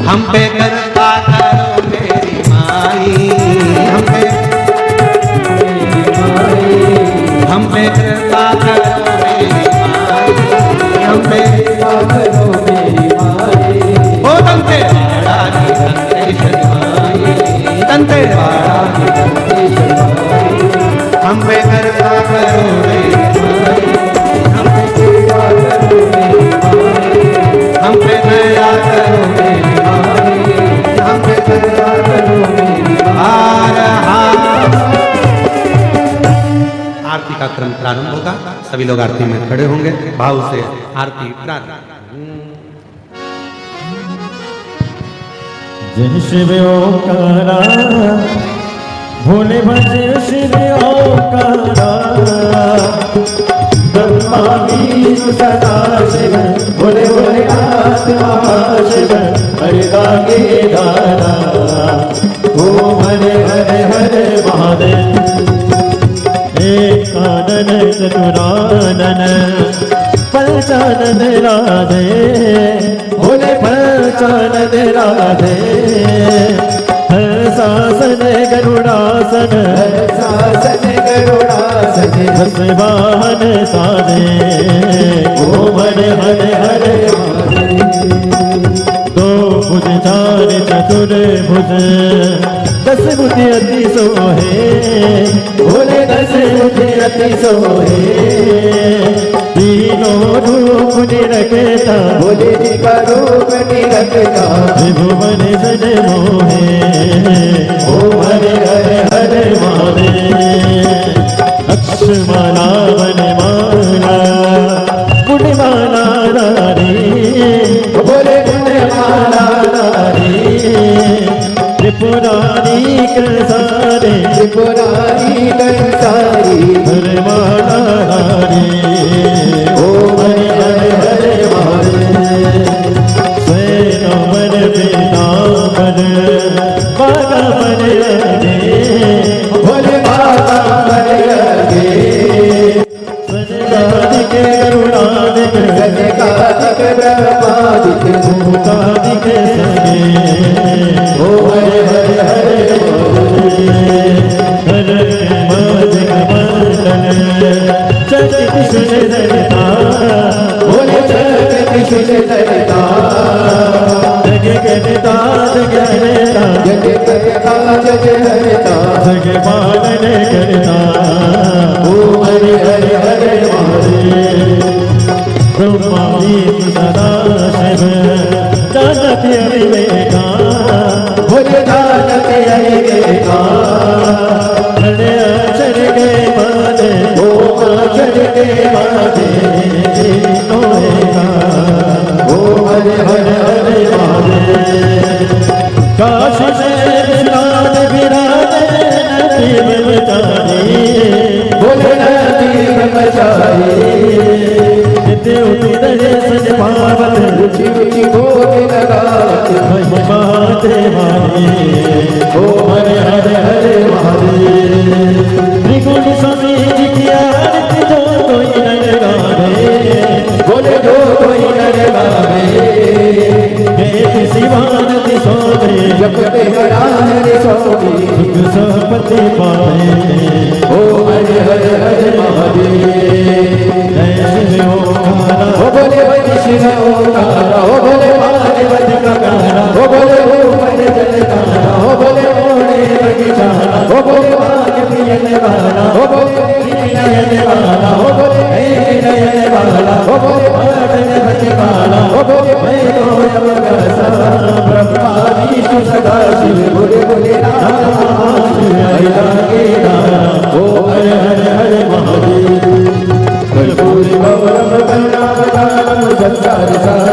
हम पे कृपा करो मेरी माई, हम पे कृपा करो मेरी माई, हम पे कृपा करो मेरी माई। ओ दंतेवाड़ा की दंतेश्वरी माई, दंतेवाड़ा की दंतेश्वरी माई, हम पे कृपा करो मेरी माई, हम पे कृपा करो मेरी माई, हम पे दया करो मेरी माई, हम पे दया करो मेरी माई। आरती का क्रम प्रारंभ होगा, सभी लोग आरती में खड़े होंगे, भाव से आरती प्रारंभ। जय शिव ओंकारा, भोले भजे शिव ओंकारा, ब्रह्मा विष्णु सदा शिव, भोले भोले नाथ महाशिव, हरे लागे दारा, ओम हरे हरे हरे महादेव। एक कानन चतुरानन, पंचानन राधे, भोले पंचानन राधे, शासन गरुड़ासन, शासन गरुड़ासन, वाहन साधे, ओम हरे हरे हरे। दो भुज चार चतुर भुज, दस बुद्धि अति सोहे, भोले दस बुद्धि अति सोहे, तीनों रूप निरखता, भोले जी का रूप निरखता, त्रिभुवन जन मोहे, ओम हरे हरे हरे महादेव। लक्ष्मणा वन माला, पुण्य माला नारी, भोले पुण्य माला नारी, त्रिपुरारी कंसारे, त्रिपुरारी कंसारी, हरे माला नारी, ओम हरे हरे हरे महादेव। स्वयं पीतांबर, बागा मन लगे, भोले बागा मन लगे, स्वनकादिक करुणादिक, गणकादिक ब्रह्मादिक, भूतादिक सगे, ओम हरे हरे हरे हर मज कमंडल, चकित सुंदरता, भोले चकित सुंदरता, जग गणता जग हरता, जग गणता जग हरता, जग पालन करता, ओम हरे हरे हरे महादेव। ब्रह्मा विष्णु सदा शिव, जानते अविवेका, भोले जानते अविवेका, हरे अक्षर के माने, ओम अक्षर के माने, नोएगा, ओम हरे हरे हरे महादेव। काशी से विश्राम विराजे, नदी ब्रह्मचारी, भोले नदी ब्रह्मचारी, देव दर्शन पावन, रुचि रुचि भोग लगाते, महिमा देवानी, ओम हरे हरे हरे महादेव। त्रिगुण समीर की आरती जो कोई नर गावे, बोले जो कोई नर गावे, वेद शिवानंद सोवे, जपते हरानंद सोवे, सुख संपत्ति पावे, ओम हरे हरे हरे महादेव। जय शिव ओंकारा, ओ बोले शिव ओंकारा, ओ बोले पार्वती कारा, ओ बोले ऊपर जलकारा, ओ बोले मोड़े बगीचारा, ओ बोले बाग पियन वाला, ओ बोले नयन वाला, ओ बोले नयन वाला, ओ बोले पाटन बचकाला, ओ बोले मैं तो अवकाशा, ब्रह्मा विष्णु सदा शिव, बोले बोले नाथ महाशिव, हरि लागे दारा, ओम हरे हरे हरे महादेव। कर्पूरी गौरम करुणावतारम संसार सारम,